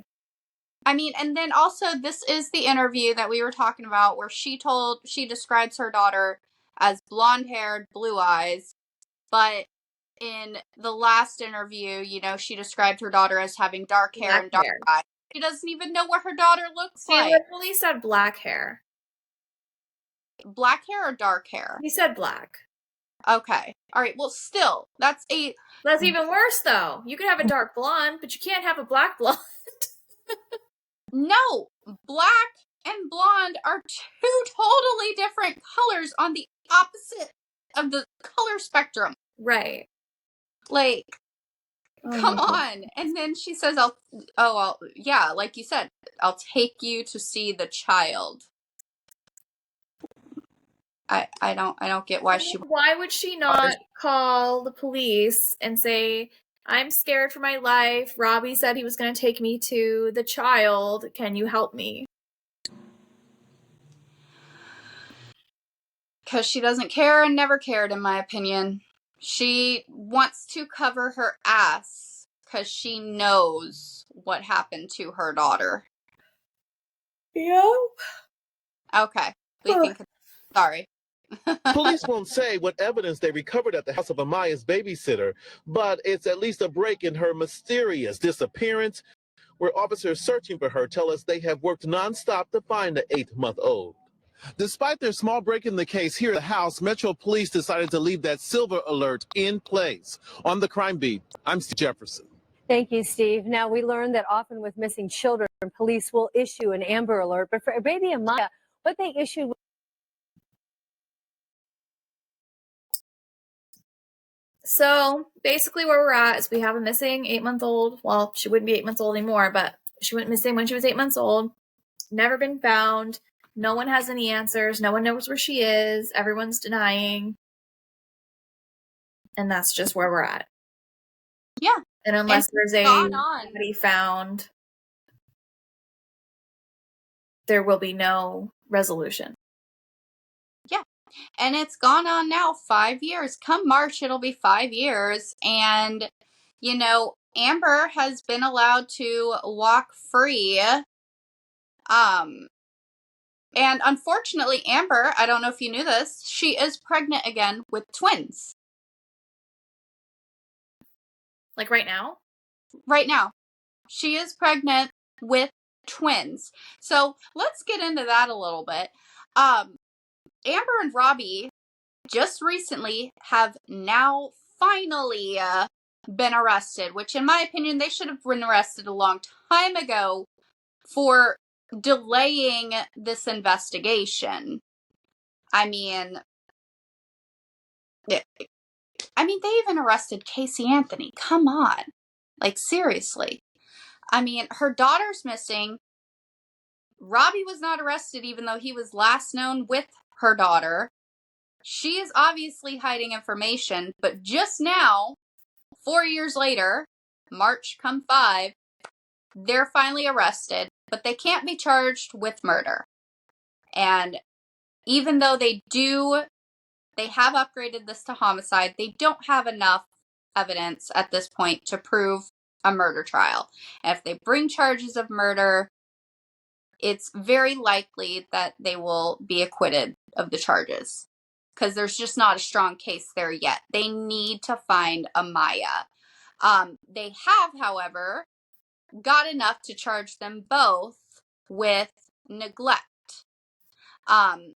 I mean, and then also this is the interview that we were talking about where she describes her daughter as blonde-haired, blue eyes, but in the last interview, she described her daughter as having dark hair and dark eyes. She doesn't even know what her daughter looks like. She literally said black hair. Black hair or dark hair? He said black. Okay. All right. Well, still, that's even worse, though. You could have a dark blonde, but you can't have a black blonde. No, black and blonde are two totally different colors on the opposite of the color spectrum. Right. Like, come on. And then she says, yeah, like you said, I'll take you to see the child. I don't get why she... Why would she not call the police and say, I'm scared for my life. Robbie said he was going to take me to the child. Can you help me? Because she doesn't care and never cared, in my opinion. She wants to cover her ass because she knows what happened to her daughter. Yeah. Okay. We can... Sorry. Police won't say what evidence they recovered at the house of Amaya's babysitter, but it's at least a break in her mysterious disappearance, where officers searching for her tell us they have worked nonstop to find the 8-month-old. Despite their small break in the case here at the house, Metro Police decided to leave that silver alert in place. On the crime beat, I'm Steve Jefferson. Thank you, Steve. Now, we learned that often with missing children, police will issue an Amber Alert. But for baby Amaya, what they issued. So basically where we're at is we have a missing 8-month-old. Well, she wouldn't be 8 months old anymore, but she went missing when she was 8 months old. Never been found. No one has any answers. No one knows where she is. Everyone's denying. And that's just where we're at. Yeah. And unless there's a body found, there will be no resolution. Yeah. And it's gone on now 5 years. Come March, it'll be 5 years. And, you know, Amber has been allowed to walk free. And unfortunately, Amber, I don't know if you knew this, she is pregnant again with twins. Like right now? Right now. She is pregnant with twins. So let's get into that a little bit. Amber and Robbie just recently have now finally been arrested, which in my opinion, they should have been arrested a long time ago for delaying this investigation. I mean, they even arrested Casey Anthony. Come on. Like, seriously. I mean, her daughter's missing. Robbie was not arrested even though he was last known with her daughter. She is obviously hiding information, but just now, 4 years later, March come 5, they're finally arrested, but they can't be charged with murder. And even though they have upgraded this to homicide, they don't have enough evidence at this point to prove a murder trial. And if they bring charges of murder, it's very likely that they will be acquitted of the charges because there's just not a strong case there yet. They need to find Amaya. They have, however, got enough to charge them both with neglect.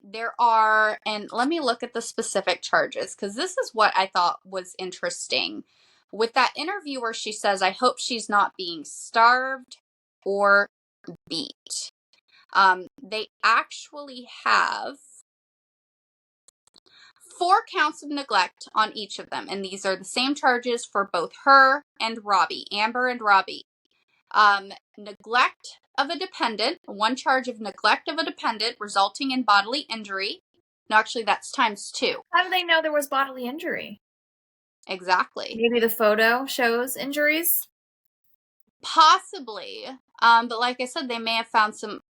There are, and let me look at the specific charges because this is what I thought was interesting. With that interview where she says, I hope she's not being starved or beat. They actually have 4 counts of neglect on each of them, and these are the same charges for both her and Robbie, Amber and Robbie. Neglect of a dependent, 1 charge of neglect of a dependent resulting in bodily injury. No, actually, that's times 2. How do they know there was bodily injury? Exactly. Maybe the photo shows injuries? Possibly. But like I said, they may have found some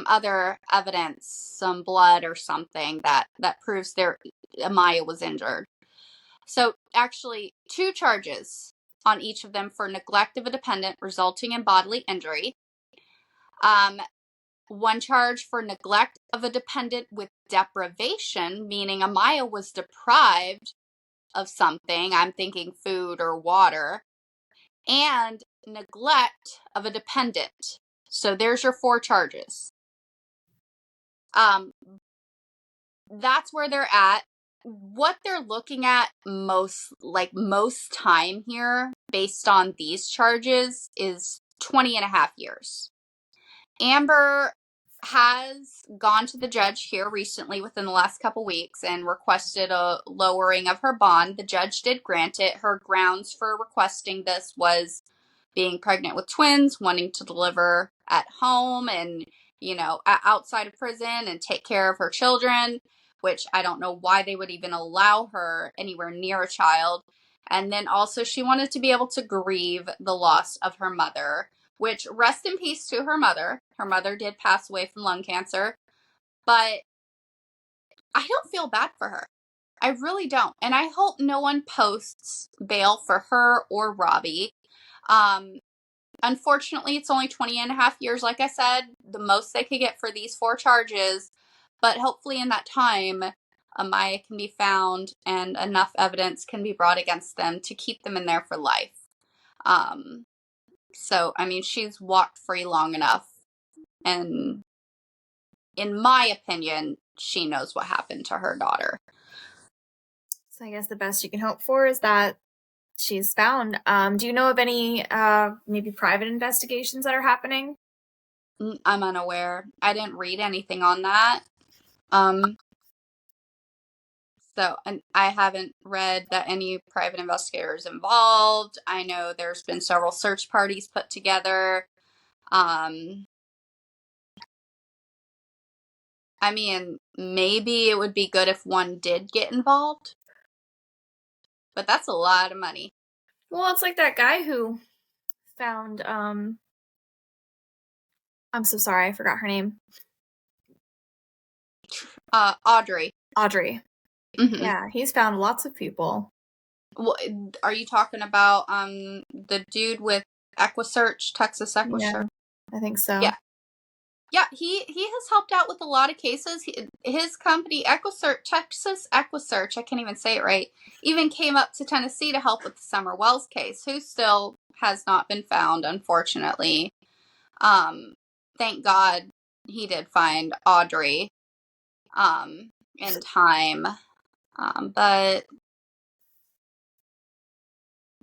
other evidence, some blood or something that proves Amaya was injured. So actually 2 charges on each of them for neglect of a dependent resulting in bodily injury. 1 charge for neglect of a dependent with deprivation, meaning Amaya was deprived of something. I'm thinking food or water. And neglect of a dependent. So there's your 4 charges. That's where they're at. What they're looking at most time here, based on these charges, is 20.5 years. Amber has gone to the judge here recently within the last couple weeks and requested a lowering of her bond. The judge did grant it. Her grounds for requesting this was being pregnant with twins, wanting to deliver at home and, outside of prison and take care of her children, which I don't know why they would even allow her anywhere near a child. And then also she wanted to be able to grieve the loss of her mother, which, rest in peace to her mother. Her mother did pass away from lung cancer, but I don't feel bad for her. I really don't. And I hope no one posts bail for her or Robbie. Unfortunately, it's only 20.5 years, like I said, the most they could get for these 4 charges. But hopefully in that time, Amaya can be found and enough evidence can be brought against them to keep them in there for life. So, she's walked free long enough. And in my opinion, she knows what happened to her daughter. So I guess the best you can hope for is that she's found. Do you know of any maybe private investigations that are happening? I'm unaware. I didn't read anything on that. So, and I haven't read that any private investigators involved. I know there's been several search parties put together. I mean, maybe it would be good if one did get involved, but that's a lot of money. Well, it's like that guy who found, I'm so sorry, I forgot her name. Audrey. Mm-hmm. Yeah, he's found lots of people. Well, are you talking about the dude with EquiSearch, Texas EquiSearch? Yeah, I think so. Yeah, he has helped out with a lot of cases. His company, EquiSearch, Texas EquiSearch, I can't even say it right, even came up to Tennessee to help with the Summer Wells case, who still has not been found, unfortunately. Thank God he did find Audrey in time. But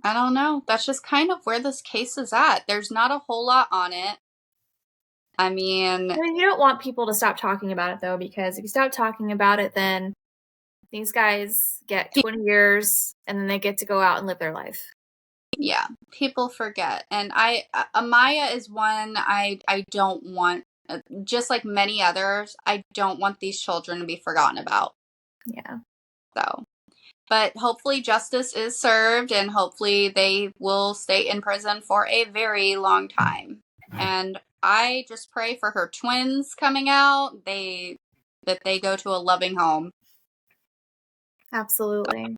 I don't know. That's just kind of where this case is at. There's not a whole lot on it. I mean, you don't want people to stop talking about it, though, because if you stop talking about it, then these guys get 20 years and then they get to go out and live their life. Yeah, people forget. And Amaya is one I don't want, just like many others, I don't want these children to be forgotten about. Yeah. So, but hopefully justice is served and hopefully they will stay in prison for a very long time. And I just pray for her twins coming out, that they go to a loving home. Absolutely.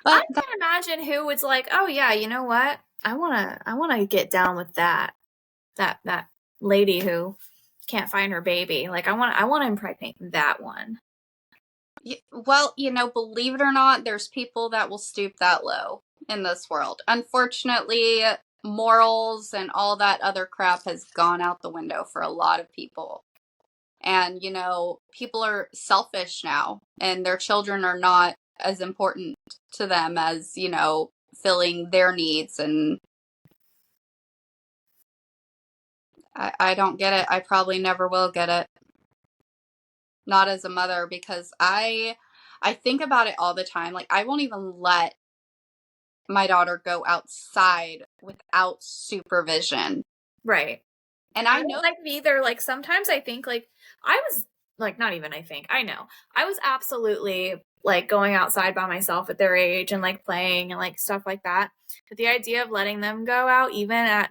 But I can imagine who was like, oh yeah, you know what? I wanna get down with that lady who can't find her baby. Like I wanna impregnate that one. Well, believe it or not, there's people that will stoop that low in this world. Unfortunately, morals and all that other crap has gone out the window for a lot of people. And, people are selfish now, and their children are not as important to them as, filling their needs. And I don't get it. I probably never will get it. Not as a mother, because I think about it all the time. Like, I won't even let my daughter go outside without supervision. Right. And I know, like either, like sometimes I think like I was like, not even I think, I know. I was absolutely like going outside by myself at their age and like playing and like stuff like that. But the idea of letting them go out even at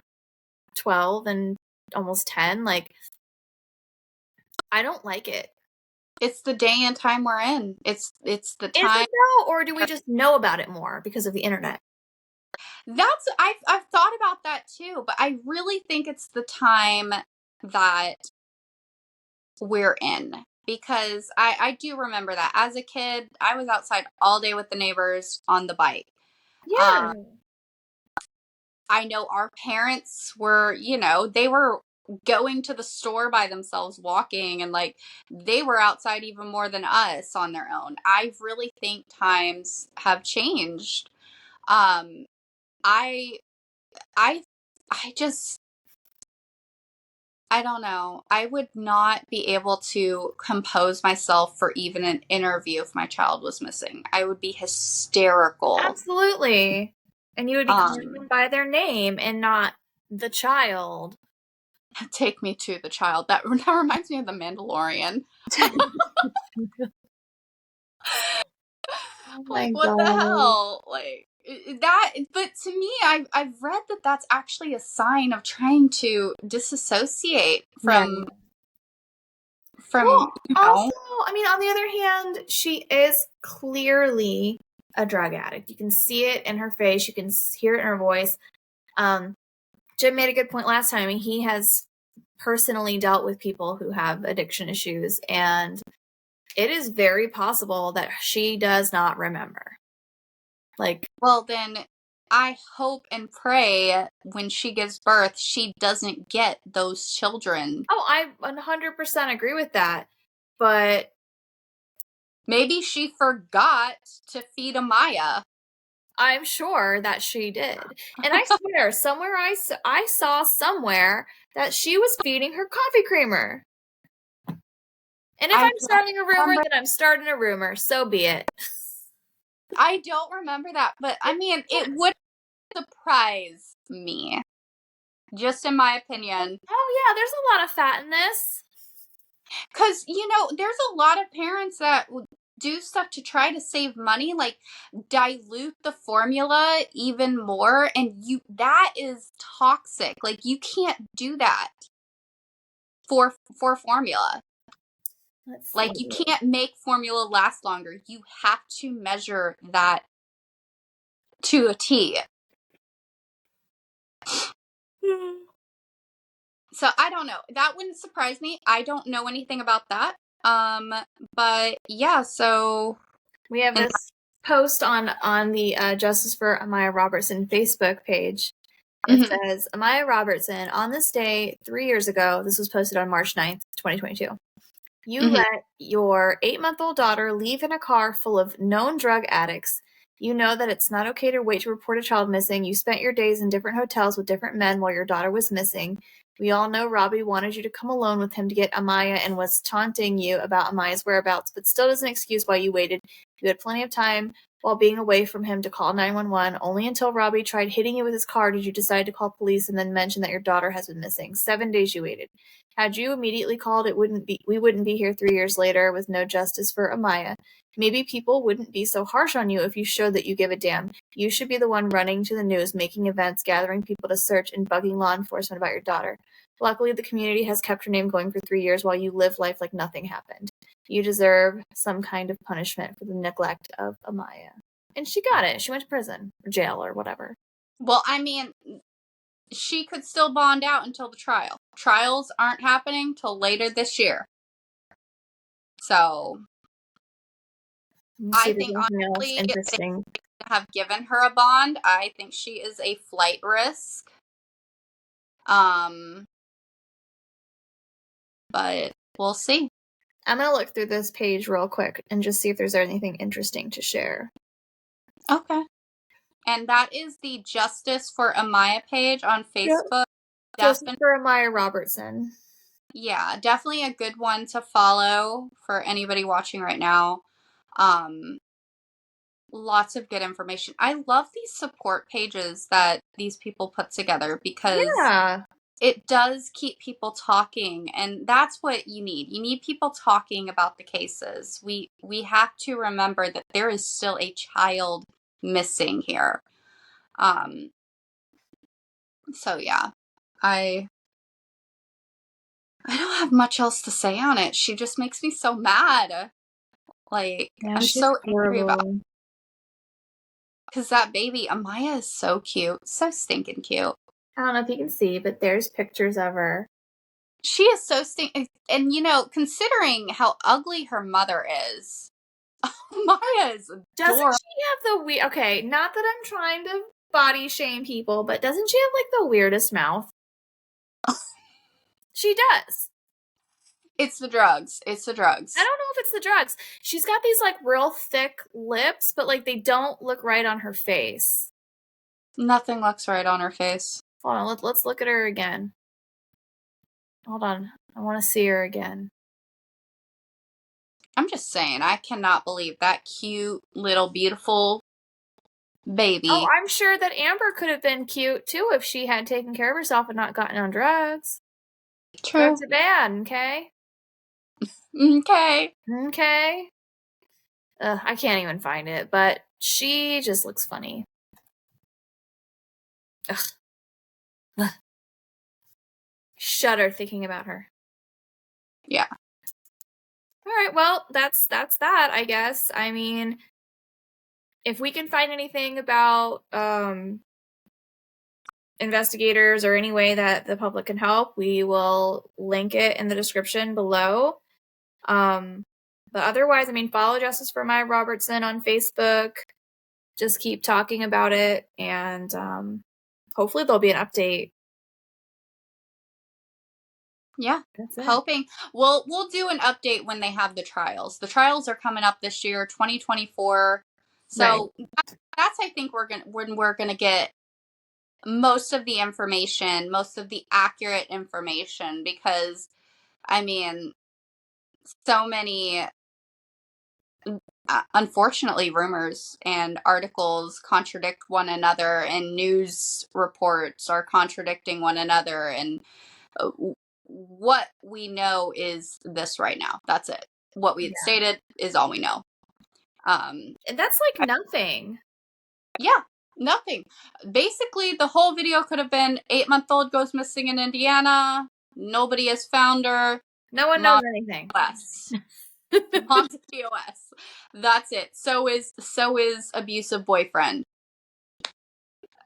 12 and almost 10, like I don't like it. It's the day and time we're in. It's the time. Is it though, or do we just know about it more because of the internet? I've thought about that too, but I really think it's the time that we're in, because I do remember that as a kid, I was outside all day with the neighbors on the bike. Yeah. I know our parents were, they were going to the store by themselves, walking, and like they were outside even more than us on their own. I really think times have changed. I don't know. I would not be able to compose myself for even an interview if my child was missing. I would be hysterical. Absolutely. And you would be calling them by their name and not the child. Take me to the child. That reminds me of The Mandalorian. Like, what the hell? Like that. But to me, I've read that that's actually a sign of trying to disassociate from. Well, also, I mean, on the other hand, she is clearly a drug addict. You can see it in her face. You can hear it in her voice. Jim made a good point last time. I mean, he has personally dealt with people who have addiction issues, and it is very possible that she does not remember. Like, well, then I hope and pray when she gives birth, she doesn't get those children. Oh, I 100% agree with that. But maybe she forgot to feed Amaya. I'm sure that she did. And I swear, somewhere I saw somewhere that she was feeding her coffee creamer. And if I'm starting a rumor, then I'm starting a rumor. So be it. I don't remember that, but I mean, it would surprise me. Just in my opinion. Oh, yeah, there's a lot of fat in this. Because, there's a lot of parents that do stuff to try to save money, like dilute the formula even more, and that is toxic. Like, you can't do that for formula. Like, you can't make formula last longer. You have to measure that to a T. So I don't know. That wouldn't surprise me. I don't know anything about that. But yeah, so we have this post on the Justice for Amiah Robertson Facebook page. It says, Amiah Robertson, on this day 3 years ago, this was posted on March 9th, 2022. You let your 8-month-old daughter leave in a car full of known drug addicts. You know that it's not okay to wait to report a child missing. You spent your days in different hotels with different men while your daughter was missing. We all know Robbie wanted you to come alone with him to get Amaya and was taunting you about Amaya's whereabouts, but still doesn't excuse why you waited. You had plenty of time while being away from him to call 911. Only until Robbie tried hitting you with his car did you decide to call police and then mention that your daughter has been missing. 7 days you waited. Had you immediately called, we wouldn't be here 3 years later with no justice for Amaya. Maybe people wouldn't be so harsh on you if you showed that you give a damn. You should be the one running to the news, making events, gathering people to search, and bugging law enforcement about your daughter. Luckily, the community has kept her name going for 3 years while you live life like nothing happened. You deserve some kind of punishment for the neglect of Amaya. And she got it. She went to prison or jail or whatever. Well, I mean, she could still bond out until the trial. Trials aren't happening till later this year. So I think honestly, interesting. They have given her a bond. I think she is a flight risk. But we'll see. I'm going to look through this page real quick and just see if there's anything interesting to share. Okay. And that is the Justice for Amaya page on Facebook. Yep. Justice for Amiah Robertson. Yeah, definitely a good one to follow for anybody watching right now. Lots of good information. I love these support pages that these people put together because it does keep people talking, and that's what you need. You need people talking about the cases. We have to remember that there is still a child missing here. So yeah, I don't have much else to say on it. She just makes me so mad. Like, I'm so angry about it. Because that baby, Amaya, is so cute. So stinking cute. I don't know if you can see, but there's pictures of her. She is so stinking. And, considering how ugly her mother is, Amaya is adorable. Doesn't she have the okay, not that I'm trying to body shame people, but doesn't she have, like, the weirdest mouth? She does. It's the drugs. It's the drugs. I don't know if it's the drugs. She's got these, like, real thick lips, but, like, they don't look right on her face. Nothing looks right on her face. Hold on, let's look at her again. Hold on. I want to see her again. I'm just saying, I cannot believe that cute, little, beautiful baby. Oh, I'm sure that Amber could have been cute, too, if she had taken care of herself and not gotten on drugs. True. Drugs are bad, okay? Okay. I can't even find it, but she just looks funny. Ugh. Shudder thinking about her. Yeah. All right, well, that's that, I guess. I mean, if we can find anything about investigators or any way that the public can help, we will link it in the description below. But otherwise, I mean, follow Justice for Amiah Robertson on Facebook. just keep talking about it, and hopefully there'll be an update. Yeah, hoping we'll do an update when they have the trials. The trials are coming up this year, 2024. So that's I think when we're gonna get most of the information, most of the accurate information, because I mean, so many unfortunately rumors and articles contradict one another, and news reports are contradicting one another, and what we know is this right now. That's it. What we stated is all we know. And that's like nothing. Yeah, nothing. Basically, the whole video could have been 8-month-old goes missing in Indiana. Nobody has found her. No one knows anything. Mom's POS. That's it. So is abusive boyfriend.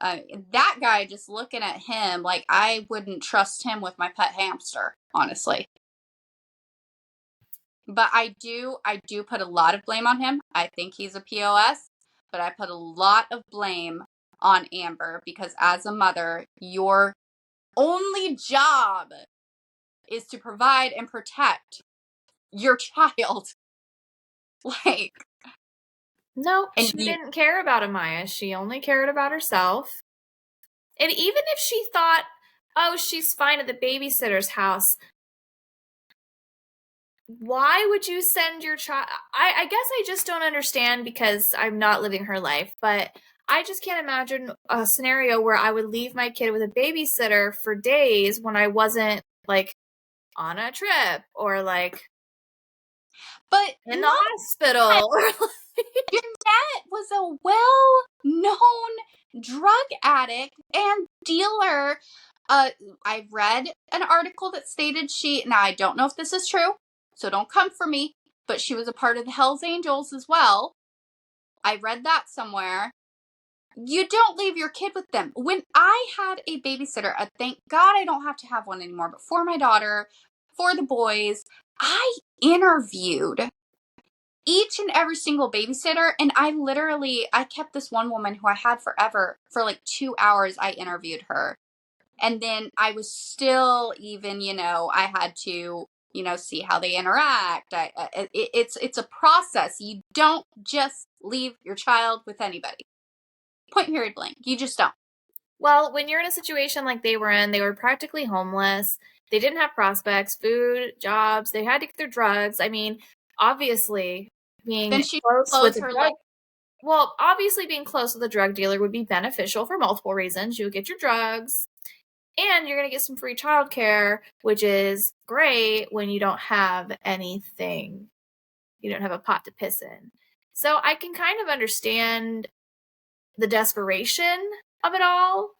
That guy, just looking at him, like I wouldn't trust him with my pet hamster, honestly. But I do put a lot of blame on him. I think he's a POS, but I put a lot of blame on Amber, because as a mother, your only job is to provide and protect your child. Like, no, she didn't care about Amaya. She only cared about herself. And even if she thought, oh, she's fine at the babysitter's house, why would you send your child? I guess I just don't understand, because I'm not living her life, but I just can't imagine a scenario where I would leave my kid with a babysitter for days when I wasn't like on a trip or like in the hospital. Jeanette was a well-known drug addict and dealer. I read an article that stated now I don't know if this is true, so don't come for me, but she was a part of the Hells Angels as well. I read that somewhere. You don't leave your kid with them. When I had a babysitter, thank God I don't have to have one anymore, but for my daughter, for the boys, I interviewed each and every single babysitter, and I kept this one woman who I had forever. For like 2 hours I interviewed her, and then I was still even, I had to, see how they interact. It's a process. You don't just leave your child with anybody. Point, period, blank. You just don't. Well, when you're in a situation like they were in, they were practically homeless. They didn't have prospects, food, jobs. They had to get their drugs. I mean, obviously being close with a drug, obviously being close with a drug dealer would be beneficial for multiple reasons. You would get your drugs, and you're going to get some free childcare, which is great when you don't have anything. You don't have a pot to piss in. So I can kind of understand the desperation of it all,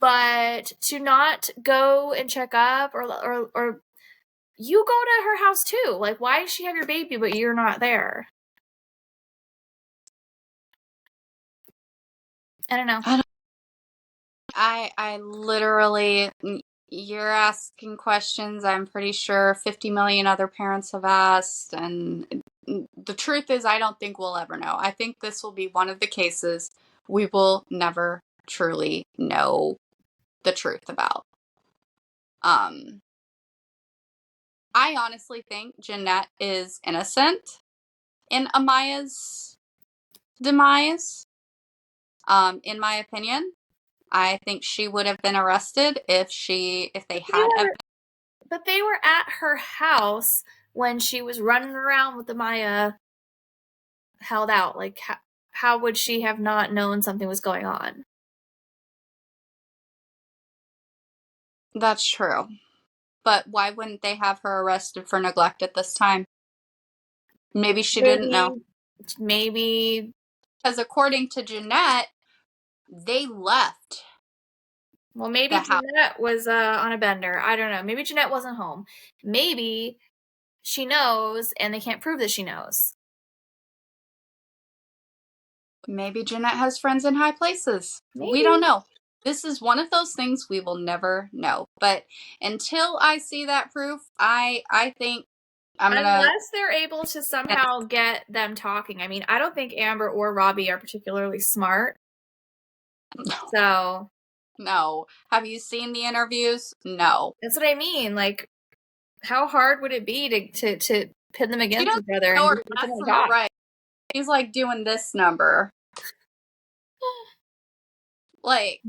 but to not go and check up, or you go to her house too. Like, why does she have your baby but you're not there? I don't know. I literally, you're asking questions I'm pretty sure 50 million other parents have asked, and the truth is I don't think we'll ever know. I think this will be one of the cases we will never truly know the truth about. I honestly think Jeanette is innocent in Amaya's demise. In my opinion, I think she would have been arrested if they had evidence. But they were at her house when she was running around with Amaya held out. Like, how would she have not known something was going on? That's true. But why wouldn't they have her arrested for neglect at this time? Maybe she didn't know. Maybe. Because according to Jeanette, they left. Well, maybe Jeanette was on a bender. I don't know. Maybe Jeanette wasn't home. Maybe she knows and they can't prove that she knows. Maybe Jeanette has friends in high places. Maybe. We don't know. This is one of those things we will never know. But until I see that proof, I think Unless they're able to somehow get them talking. I mean, I don't think Amber or Robbie are particularly smart. So. No. Have you seen the interviews? No. That's what I mean. Like, how hard would it be to pin them against each other? Know And her left from her right. She's like doing this number. Like,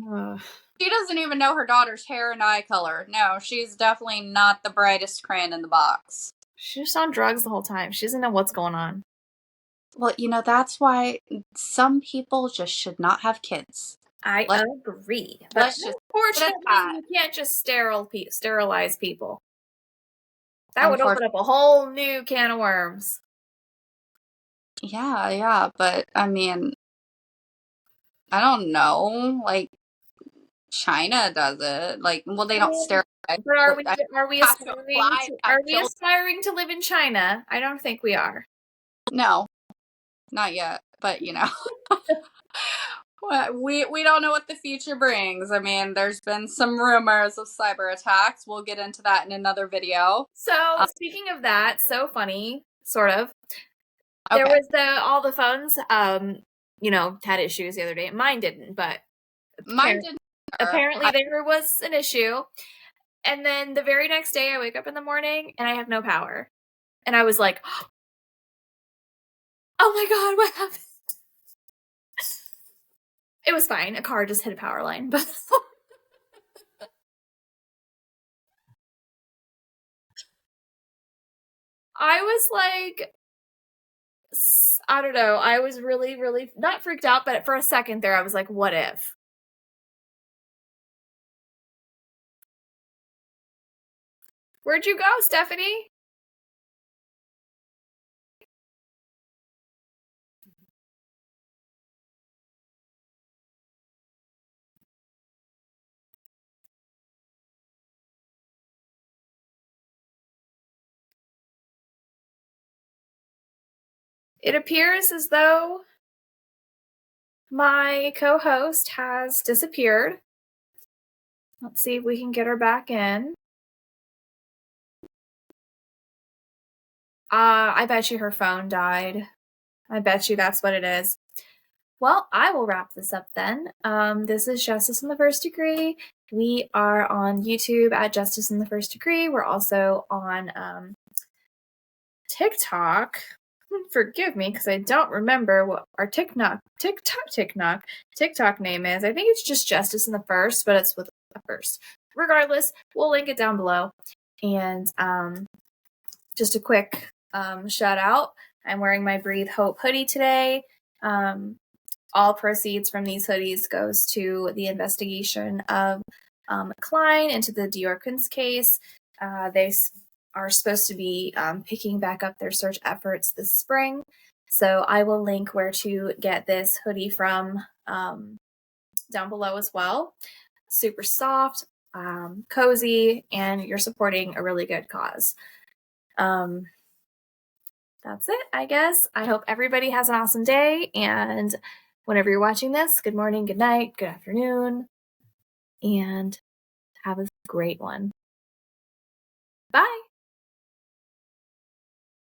she doesn't even know her daughter's hair and eye color. No, she's definitely not the brightest crayon in the box. She's just on drugs the whole time. She doesn't know what's going on. Well, that's why some people just should not have kids. I agree. But unfortunately, you can't just sterilize people. That would open up a whole new can of worms. Yeah, but I mean, I don't know. Like, China does it. Like, well, they don't sterilize. But are we aspiring to live in China? I don't think we are. No, not yet. But we don't know what the future brings. I mean, there's been some rumors of cyber attacks. We'll get into that in another video. So speaking of that, so funny, sort of. There was all the phones, had issues the other day. Mine didn't, but mine didn't. Apparently there was an issue. And then the very next day I wake up in the morning and I have no power. And I was like, oh my God, what happened? It was fine. A car just hit a power line, but I was like, I don't know. I was really, really not freaked out, but for a second there, I was like, what if? Where'd you go, Stephanie? It appears as though my co-host has disappeared. Let's see if we can get her back in. I bet you her phone died. I bet you that's what it is. Well, I will wrap this up then. This is Justice in the First Degree. We are on YouTube at Justice in the First Degree. We're also on TikTok. Forgive me because I don't remember what our TikTok name is. I think it's just Justice in the First, but it's with a first. Regardless, we'll link it down below. And just a quick shout out. I'm wearing my Breathe Hope hoodie today. All proceeds from these hoodies goes to the investigation of Klein into the Dior Kunst case. They are supposed to be picking back up their search efforts this spring. So I will link where to get this hoodie from down below as well. Super soft, cozy, and you're supporting a really good cause. That's it, I guess. I hope everybody has an awesome day, and whenever you're watching this, good morning, good night, good afternoon, and have a great one. Bye!